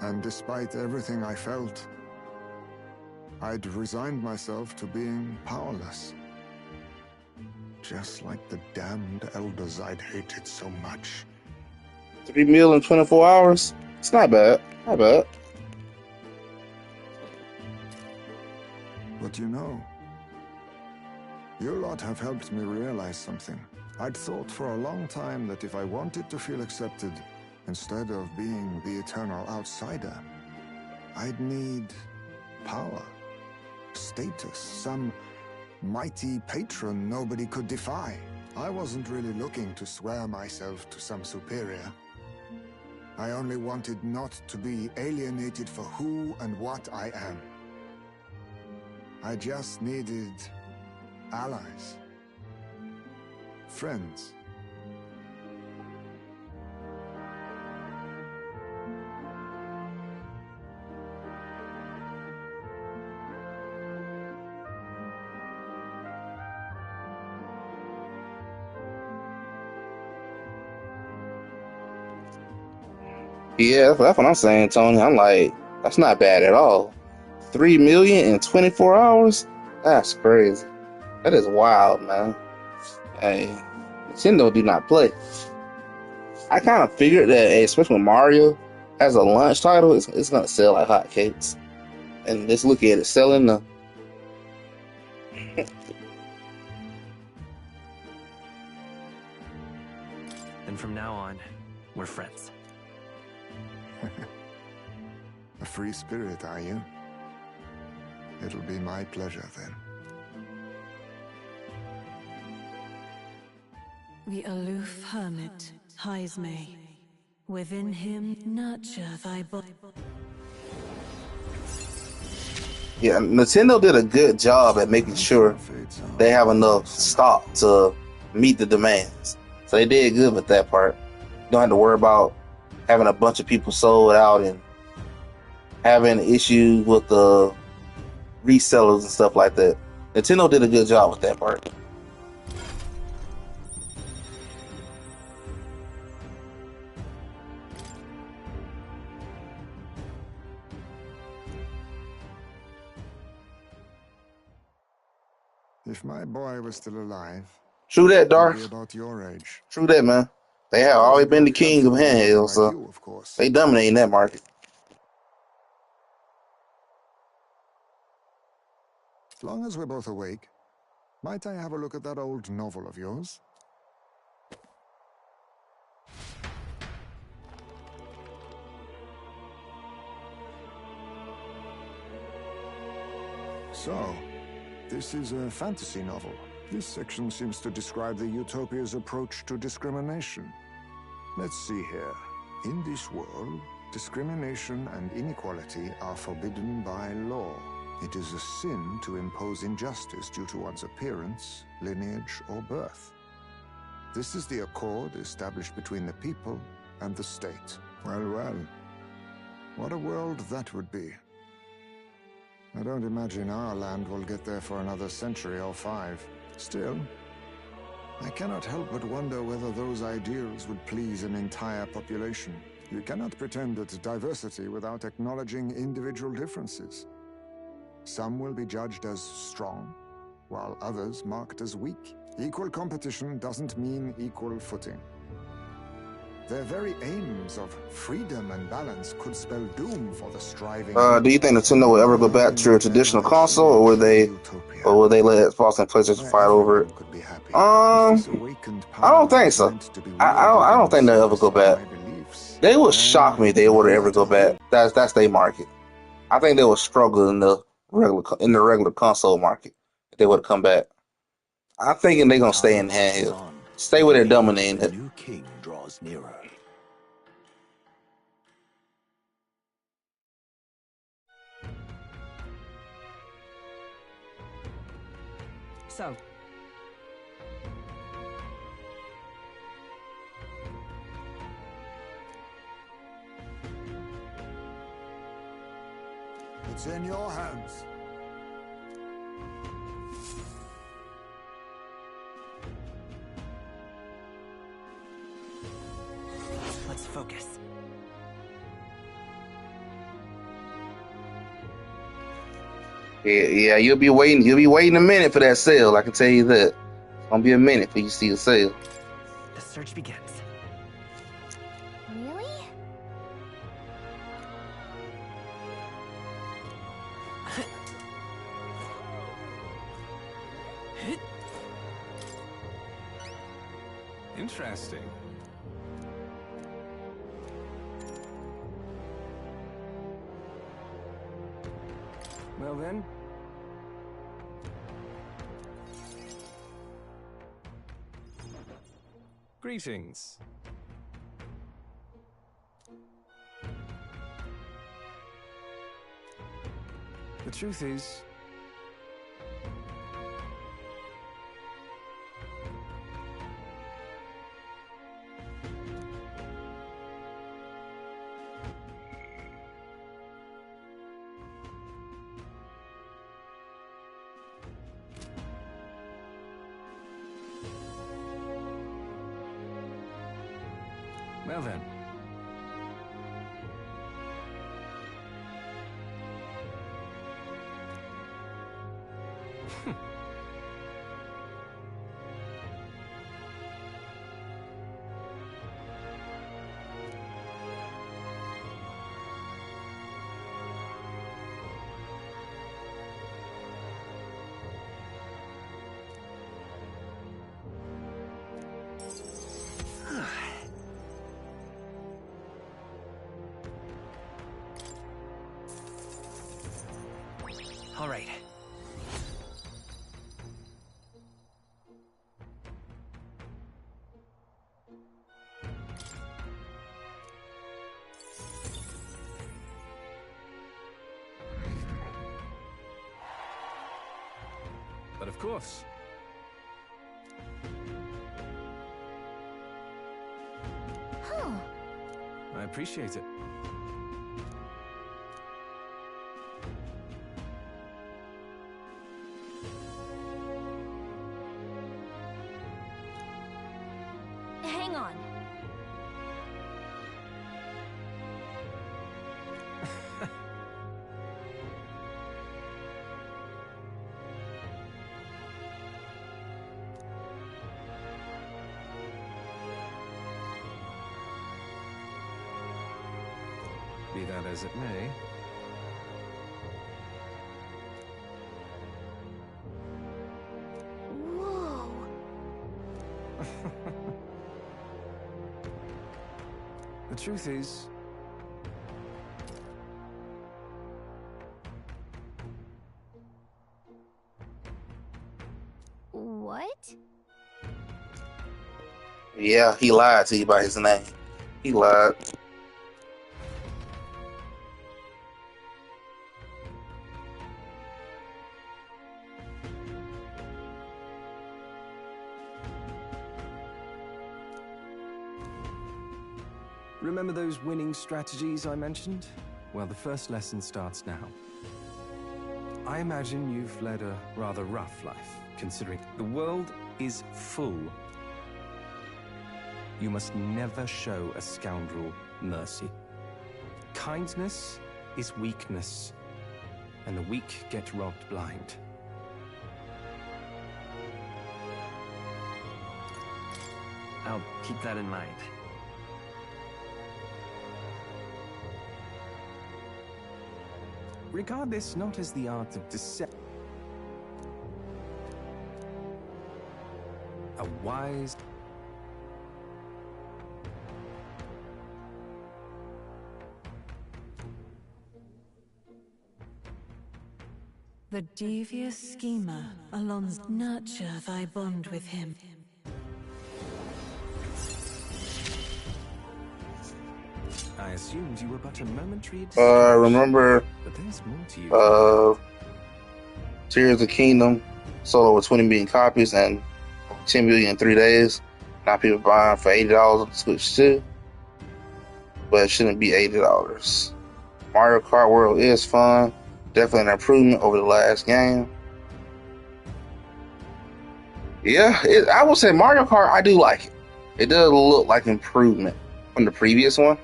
And despite everything I felt, I'd resigned myself to being powerless. Just like the damned elders I'd hated so much. 3 mil in 24 hours? It's not bad. Not bad. But you know, you lot have helped me realize something. I'd thought for a long time that if I wanted to feel accepted, instead of being the eternal outsider, I'd need power, status, some mighty patron nobody could defy. I wasn't really looking to swear myself to some superior. I only wanted not to be alienated for who and what I am. I just needed allies. Friends. Yeah, that's what I'm saying, Tony. I'm like, that's not bad at all. 3 million in 24 hours? That's crazy. That is wild, man. Hey, Nintendo do not play. I kind of figured that, especially when Mario has a launch title, it's gonna sell like hotcakes. And let's look at it selling the. And from now on, we're friends. A free spirit, are you? It'll be my pleasure then. The aloof hermit, Heismay. Within him, nurture thy body. Yeah, Nintendo did a good job at making sure they have enough stock to meet the demands. So they did good with that part. You don't have to worry about having a bunch of people sold out and having issues with the resellers and stuff like that. Nintendo did a good job with that part. If my boy was still alive, True that, he'd be Darth. about your age. True that, man. They have Well, always he'd been the look king of absolutely nothing handhelds, like so you, of course. they dominating that market. As long as we're both awake, might I have a look at that old novel of yours? So, this is a fantasy novel. This section seems to describe the Utopia's approach to discrimination. Let's see here. In this world, discrimination and inequality are forbidden by law. It is a sin to impose injustice due to one's appearance, lineage, or birth. This is the accord established between the people and the state. Well, well. What a world that would be. I don't imagine our land will get there for another century or 5. Still, I cannot help but wonder whether those ideals would please an entire population. You cannot pretend at diversity without acknowledging individual differences. Some will be judged as strong, while others marked as weak. Equal competition doesn't mean equal footing. Their very aims of freedom and balance could spell doom for the striving. Do you think Nintendo will ever go back to a traditional console, or will they let Xbox and PlayStation fight over it? I don't think so. I don't think they'll ever go back. They would shock me if they were to ever go back. That's their market. I think they would struggle in the regular console market if they would come back. I'm thinking they're gonna stay in handheld. Stay where they're dominating it. New king draws nearer. So, it's in your hands. Let's focus. Yeah, you'll be waiting. You'll be waiting a minute for that sale. I can tell you that. It's gonna be a minute for you to see the sale. The search begins. Really? Interesting. Well then. Greetings. The truth is, well then. All right. But of course. Huh. I appreciate it. hang on. Be that as it may. Whoa. The truth is, What? Yeah, he lied to you by his name. He lied. remember those winning strategies I mentioned? Well, the first lesson starts now. I imagine you've led a rather rough life, considering the world is full. You must never show a scoundrel mercy. Kindness is weakness, and the weak get robbed blind. I'll keep that in mind. Regard this not as the art of deception. A wise... The devious schemer, Alonso, nurture thy bond with him. I assumed you were but a momentary Remember, but there's more to you. Tears of Kingdom sold over 20 million copies and 10 million in 3 days. Now people buying for $80 on the Switch too, but it shouldn't be $80. Mario Kart World is fun, definitely an improvement over the last game. Yeah, I would say Mario Kart, I do like it. It does look like improvement from the previous one,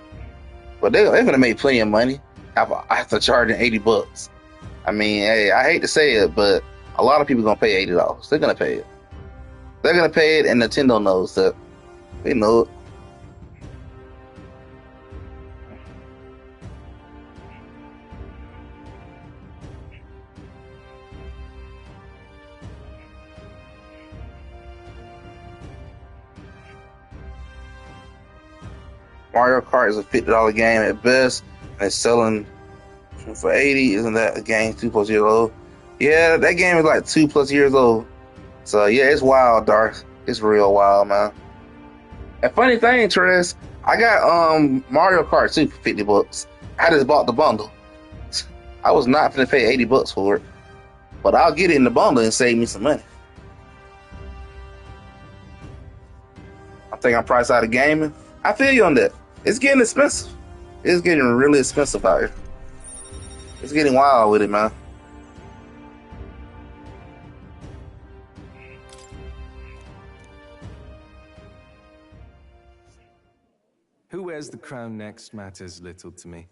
but they're gonna make plenty of money after charging $80. I mean, hey, I hate to say it, but a lot of people gonna pay $80. They're gonna pay it. They're gonna pay it, and Nintendo knows that. They know it. Mario Kart is a $50 game at best, and it's selling for $80. Isn't that a game 2+ years old? Yeah, that game is like 2+ years old. So yeah, it's wild, Darth. It's real wild, man. And funny thing, Trez, I got Mario Kart 2 for $50. I just bought the bundle. I was not gonna pay $80 for it, but I'll get it in the bundle and save me some money. I think I'm priced out of gaming. I feel you on that. It's getting expensive. It's getting really expensive out here. It's getting wild with it, man. Who wears the crown next matters little to me.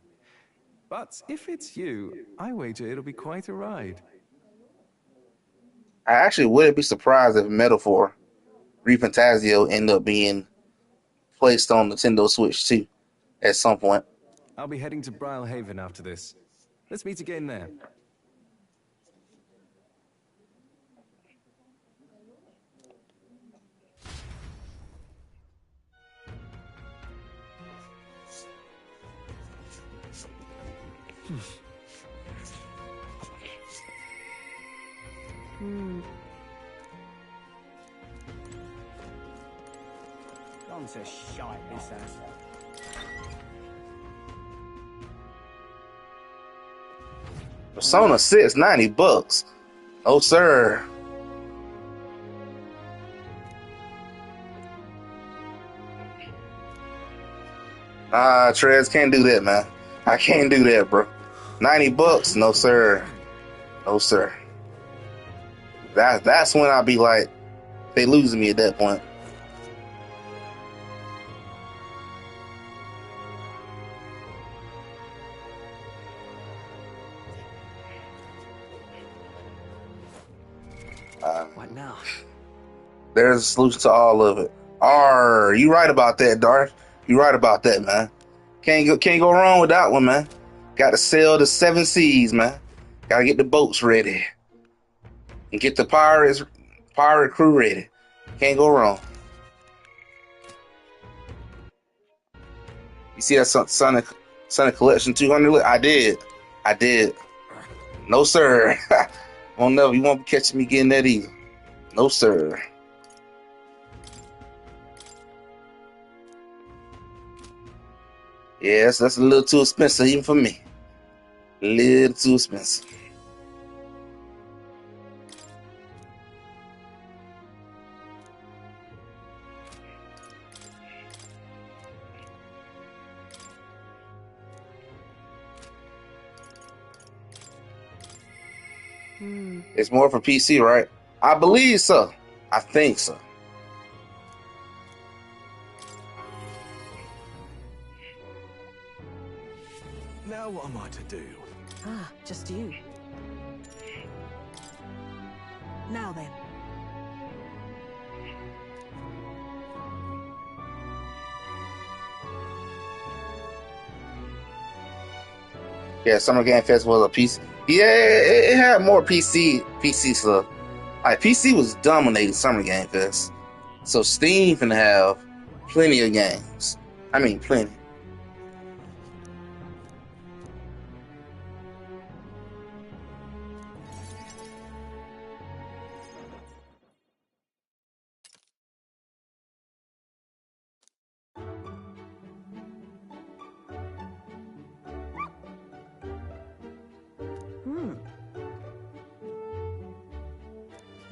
But if it's you, I wager it'll be quite a ride. I actually wouldn't be surprised if Metaphor Refantazio end up being placed on Nintendo Switch 2 at some point. I'll be heading to Brylehaven after this. Let's meet again there. Gone to shite, this ass. Persona 6, $90. Oh, sir. Trez, can't do that, man. I can't do that, bro. $90? No, sir. No, sir. That's when I'll be like, they losing me at that point. What now? There's a solution to all of it. You right about that, Darth. You right about that, man. Can't go wrong with that one, man. Got to sail the 7 seas, man. Got to get the boats ready and get the pirate crew ready. Can't go wrong. You see that Sonic Collection 200? I did. No, sir. You won't be catching me getting that either. No, sir. Yes, that's a little too expensive even for me. A little too expensive. It's more for PC, right? I believe so. I think so. Now what am I to do? Just you. Now then. Yeah, Summer Game Festival was a PC. Yeah, it had more PC stuff. Like PC was dominating Summer Game Fest. So Steam can have plenty of games. I mean, plenty.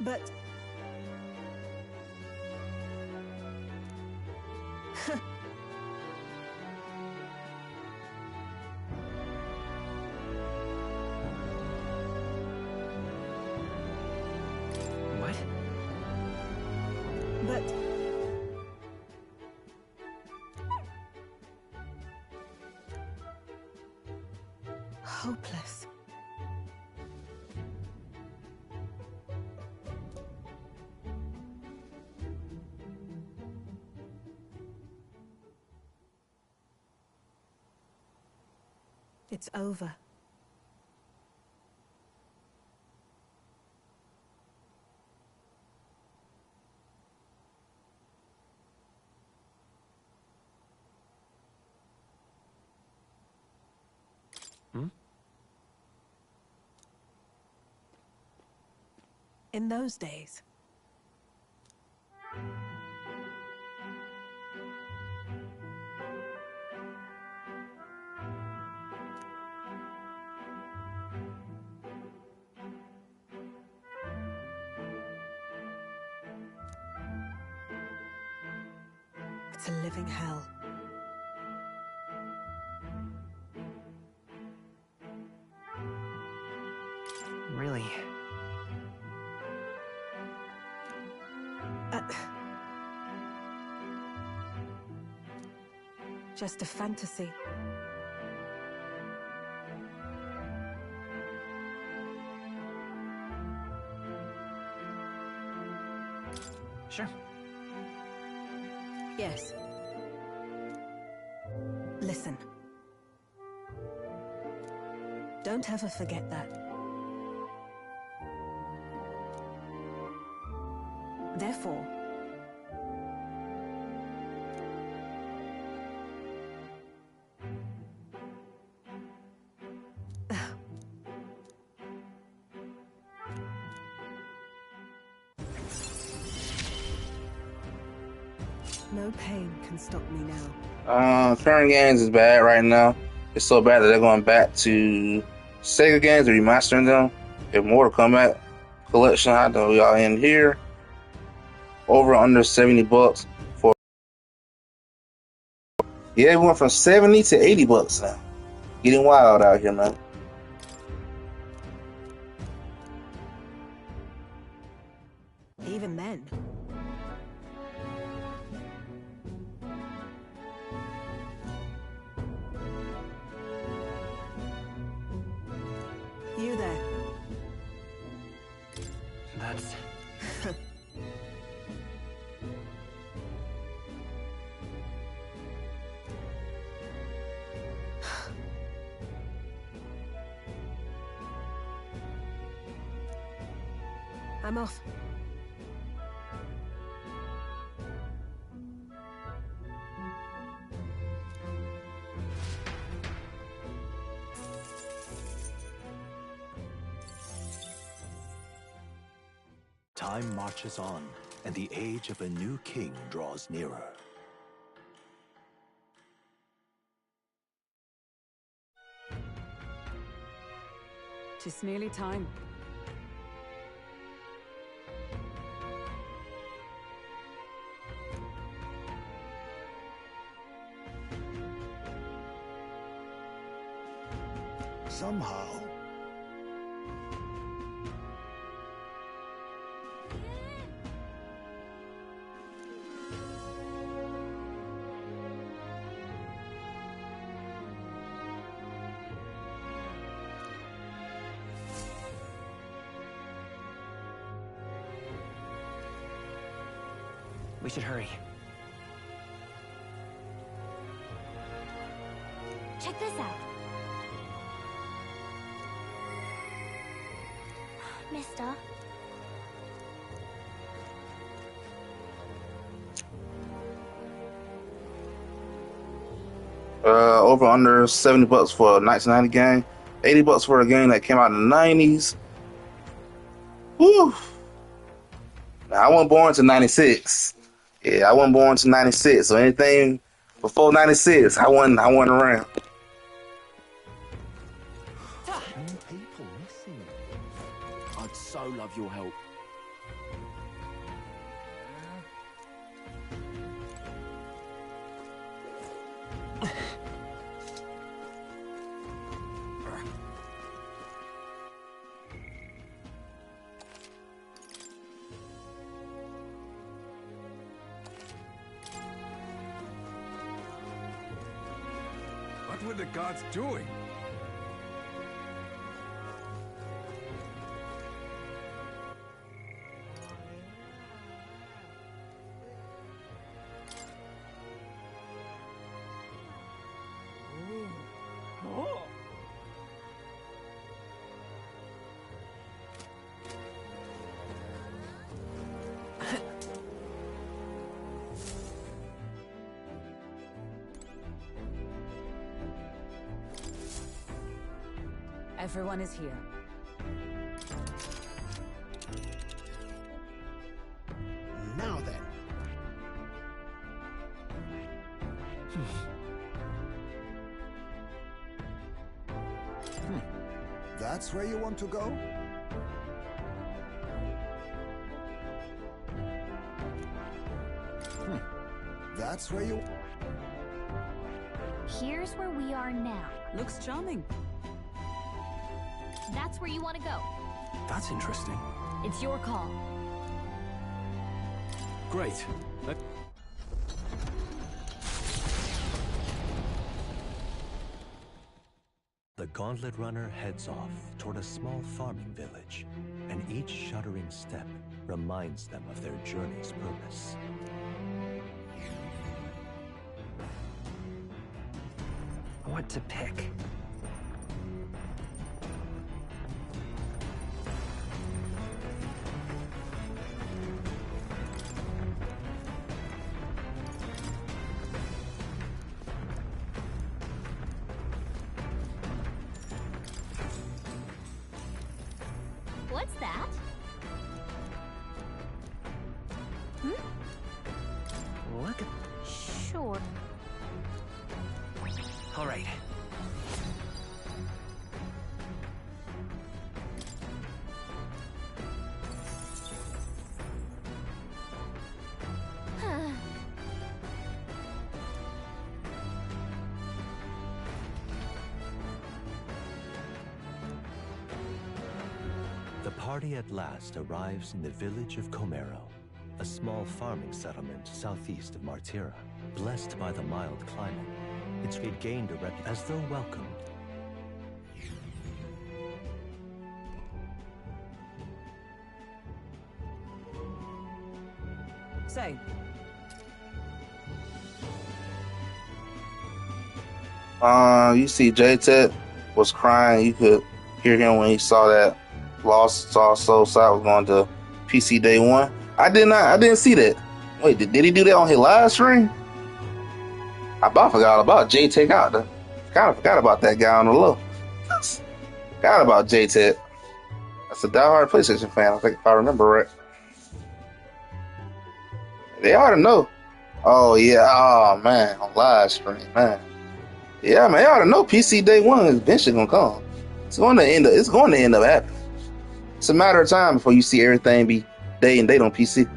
But... What? But... hopeless. It's over. In those days. It's a living hell. Really? Just a fantasy. Sure. Yes. Listen. Don't ever forget that. Therefore, no pain can stop me now. Current games is bad right now. It's so bad that they're going back to Sega games and remastering them. If Mortal Kombat Collection, I know y'all in here. Over under $70 for. Yeah, it went from 70 to $80 now. Getting wild out here, man. Even then. You there. That's I'm off. Time marches on, and the age of a new king draws nearer. Tis nearly time. Somehow, We should hurry. Check this out. Mister. Over under $70 for a 1990 game, $80 for a game that came out in the 90s. Whew. Now, I wasn't born to 96. Yeah, I wasn't born to 96. So anything before 96, I wasn't around. People missing. I'd so love your help. What were the gods doing? Everyone is here. Now then. that's where you want to go? That's where you... Here's where we are now. Looks charming. That's where you want to go. That's interesting. It's your call. Great. The Gauntlet Runner heads off toward a small farming village, and each shuddering step reminds them of their journey's purpose. What to pick? What's that? Look at... Sure. All right. The party at last arrives in the village of Comero, a small farming settlement southeast of Martira. Blessed by the mild climate, it gained a reputation as though welcomed. Say. You see J-Tet was crying. You could hear him when he saw that Lost Soul Side was going to PC Day 1. I didn't see that. Wait, did he do that on his live stream? I forgot about J-Tech out there. Kind of forgot about that guy on the low. Forgot about J-Tech. That's a diehard PlayStation fan, I think, if I remember right. They ought to know. Oh, yeah. Oh, man. On live stream, man. Yeah, man. They ought to know PC Day 1 is eventually going to come. It's going to end up happening. It's a matter of time before you see everything be day and date on PC.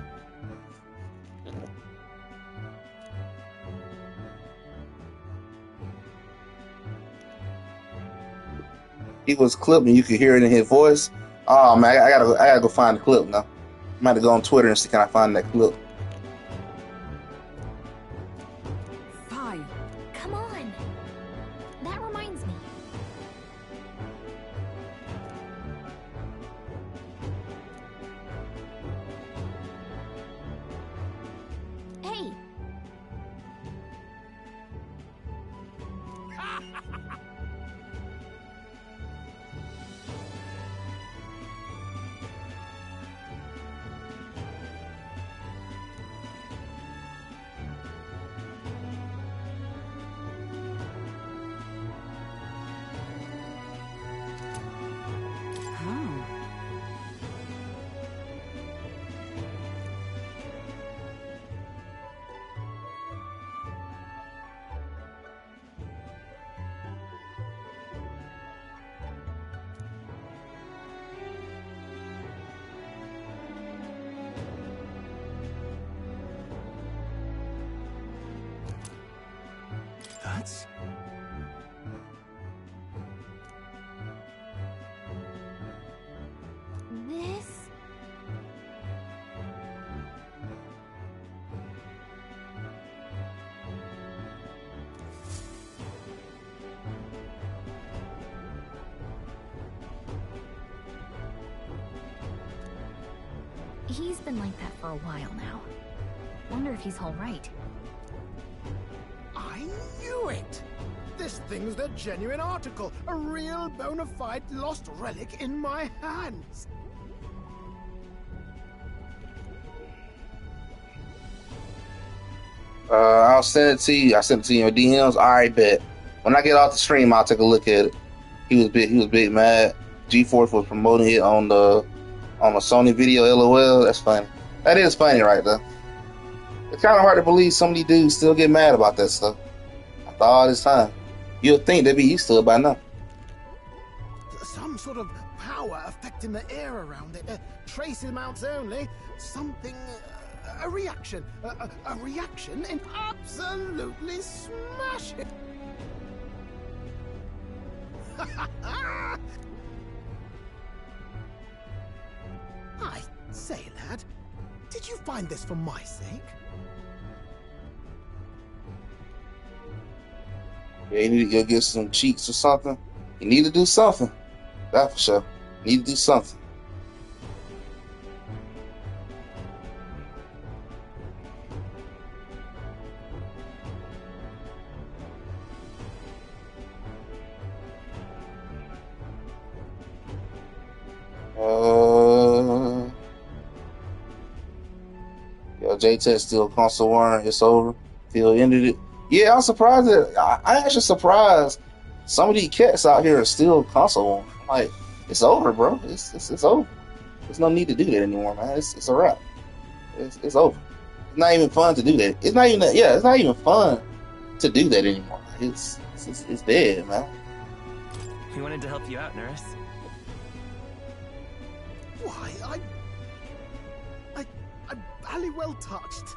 He was clipping, you could hear it in his voice. Oh man, I gotta go find the clip now. I'm about to go on Twitter and see can I find that clip. Fine. Come on. That reminds me. Hey. That's... This... He's been like that for a while now. Wonder if he's all right. I knew it! This thing's the genuine article, a real bona fide lost relic in my hands. I'll send it to you. I sent it to you in DMs. All right, bet. When I get off the stream, I'll take a look at it. He was big mad. GeForce was promoting it on the Sony video. LOL. That's funny. That is funny, right there. It's kind of hard to believe some of these dudes still get mad about that stuff after all this time. You'd think they'd be used to it by now. Some sort of power affecting the air around it. Trace amounts only. Something... a reaction. A reaction and absolutely smash it. I say, lad, did you find this for my sake? Yeah, you need to go get some cheeks or something. You need to do something. That's for sure. You need to do something. Yo, J-Tech still console warring. It's over. Phil ended it. Yeah, I'm surprised that I actually surprised some of these cats out here are still console warring. I'm like, it's over, bro. It's over. There's no need to do that anymore, man. It's a wrap. It's over. It's not even fun to do that. It's not even that. Yeah, it's not even fun to do that anymore. It's dead, man. He wanted to help you out, nurse. Why, I'm barely well touched.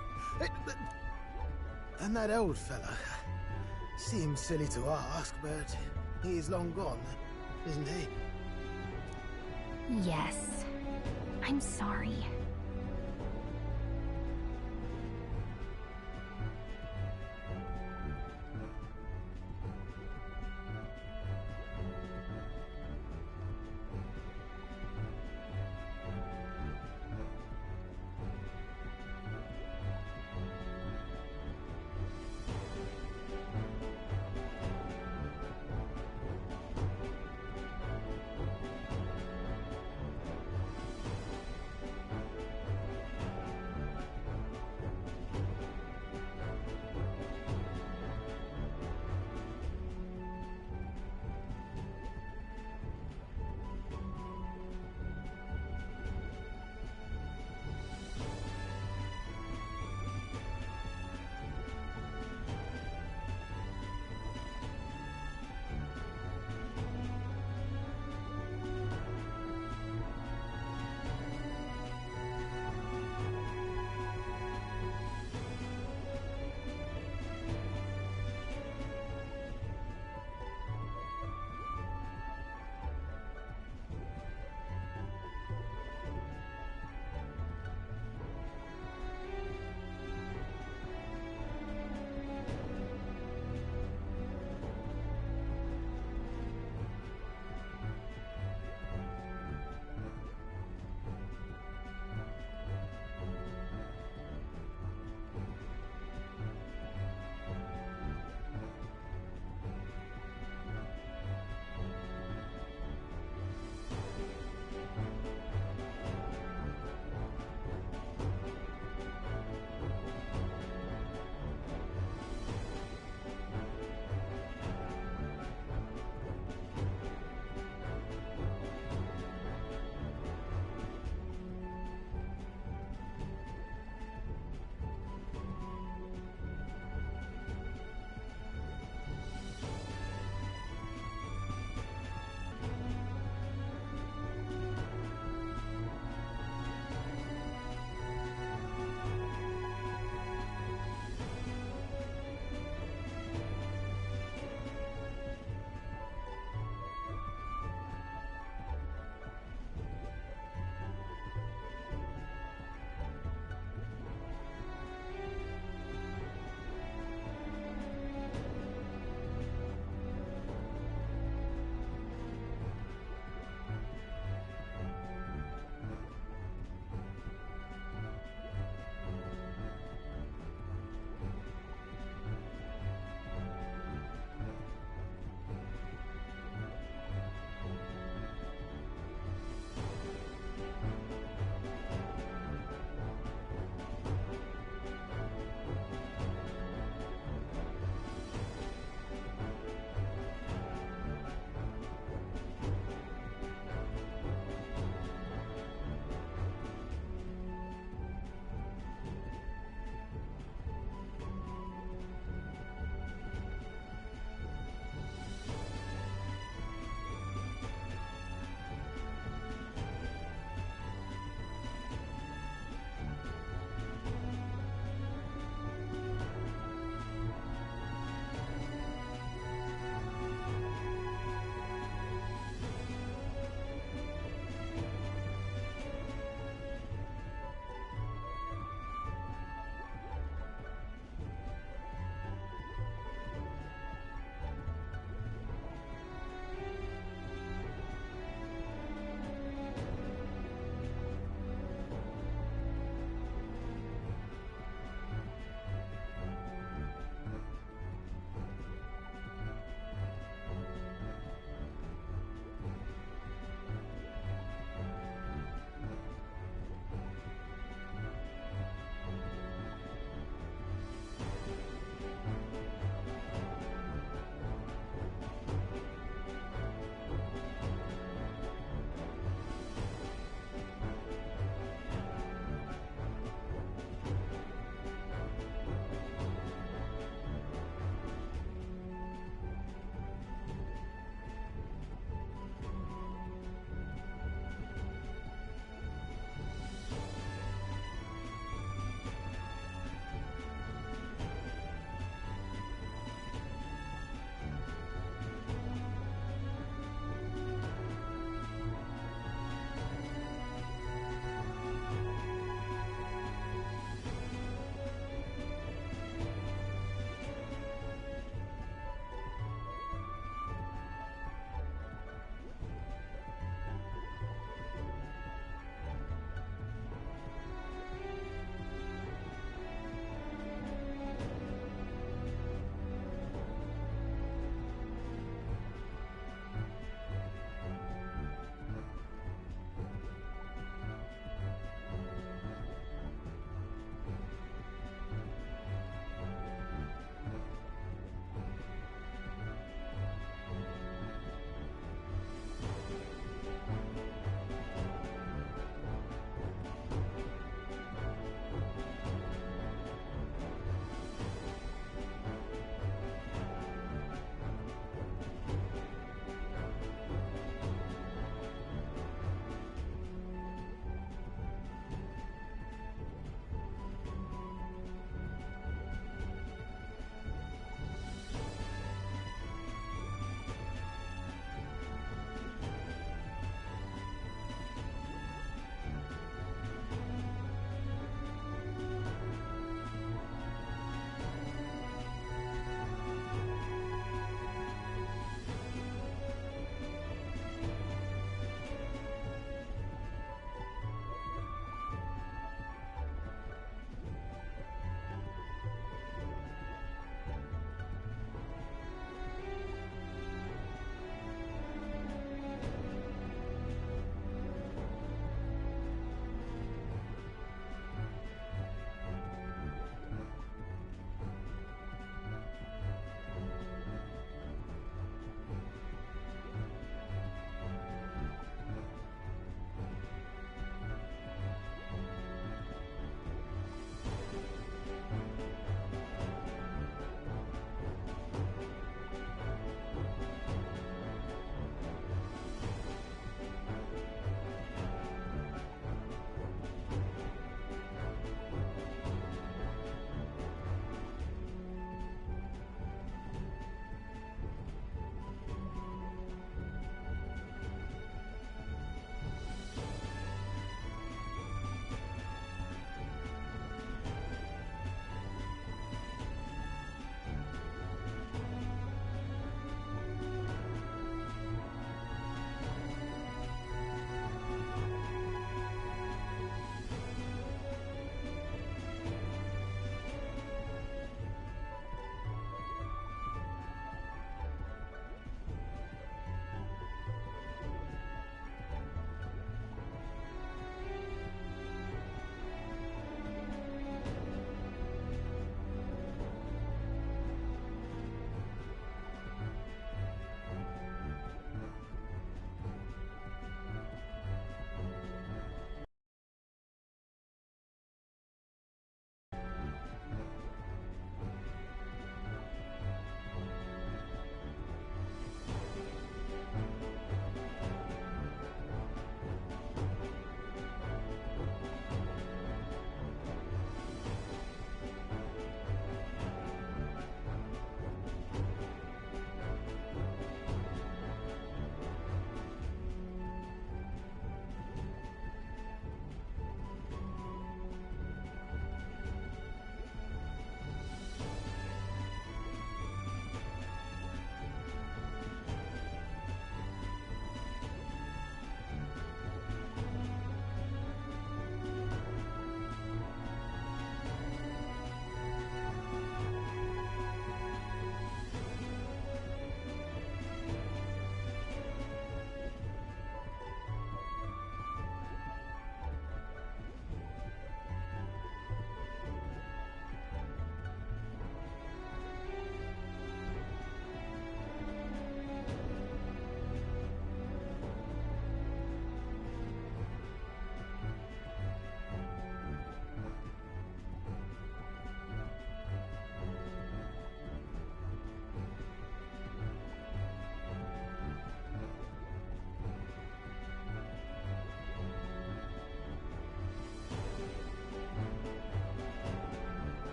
And that old fella seems silly to ask, but he's long gone, isn't he? Yes. I'm sorry.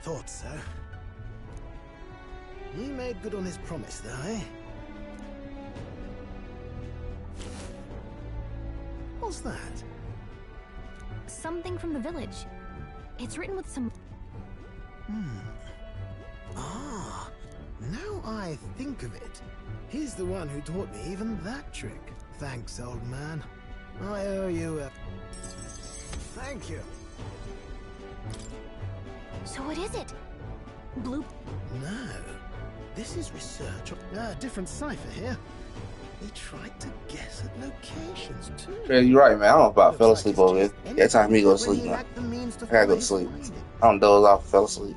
Thought so. He made good on his promise, though, eh? What's that? Something from the village. It's written with some... Ah, now I think of it. He's the one who taught me even that trick. Thanks, old man. I owe you a... Thank you. So what is it? Blue... No. This is research. Different cipher here. They tried to guess at locations, too. Yeah, you're right, man. I don't know about fell asleep over here. Yeah, it's time for me to go to sleep now. I gotta go to sleep. I don't doze off, fell asleep.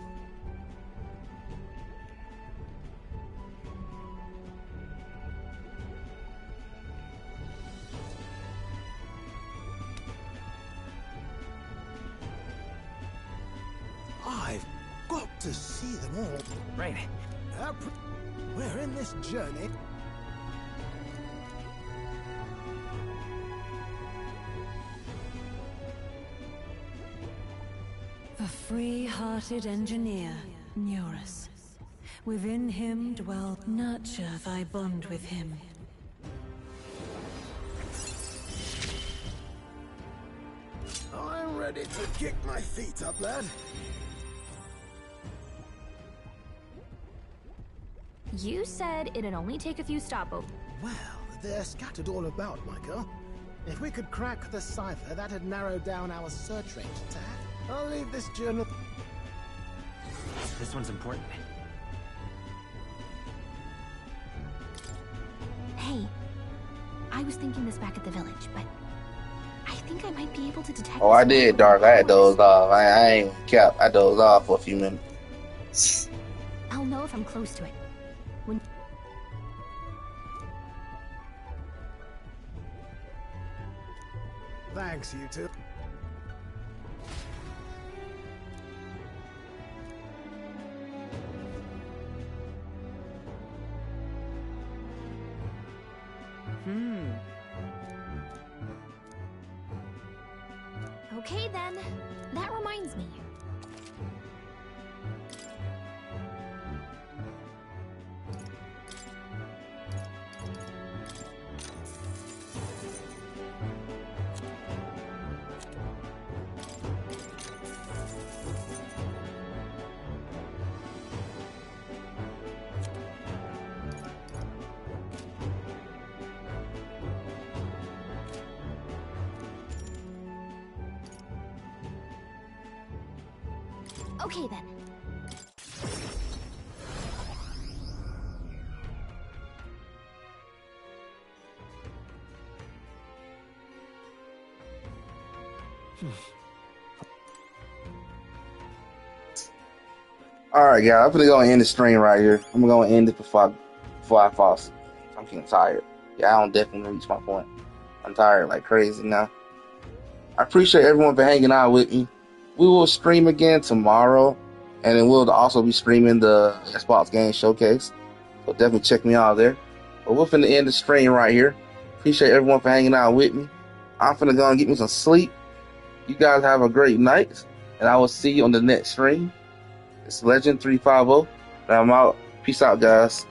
I've got to see them all. Right. We're in this journey. The free-hearted engineer, Neurus. Within him dwell. Nurture thy bond with him. I'm ready to kick my feet up, lad. You said it'd only take a few stopovers. Well, they're scattered all about, Michael. If we could crack the cipher, that'd narrow down our search range a tad. I'll leave this journal... This one's important. Hey, I was thinking this back at the village, but I think I might be able to detect... Oh, I did, Dark. I had dozed off. I ain't kept. I dozed off for a few minutes. I'll know if I'm close to it. When... Thanks, you two. Okay then, that reminds me. Okay then. Alright, guys. I'm gonna go and end the stream right here. I'm gonna end it before I fall asleep. I'm getting tired. Yeah, I don't definitely reach my point. I'm tired like crazy now. I appreciate everyone for hanging out with me. We will stream again tomorrow, and then we'll also be streaming the Xbox Game Showcase. So definitely check me out there. But we're finna end the stream right here. Appreciate everyone for hanging out with me. I'm finna go and get me some sleep. You guys have a great night, and I will see you on the next stream. It's Legend 350, and I'm out. Peace out, guys.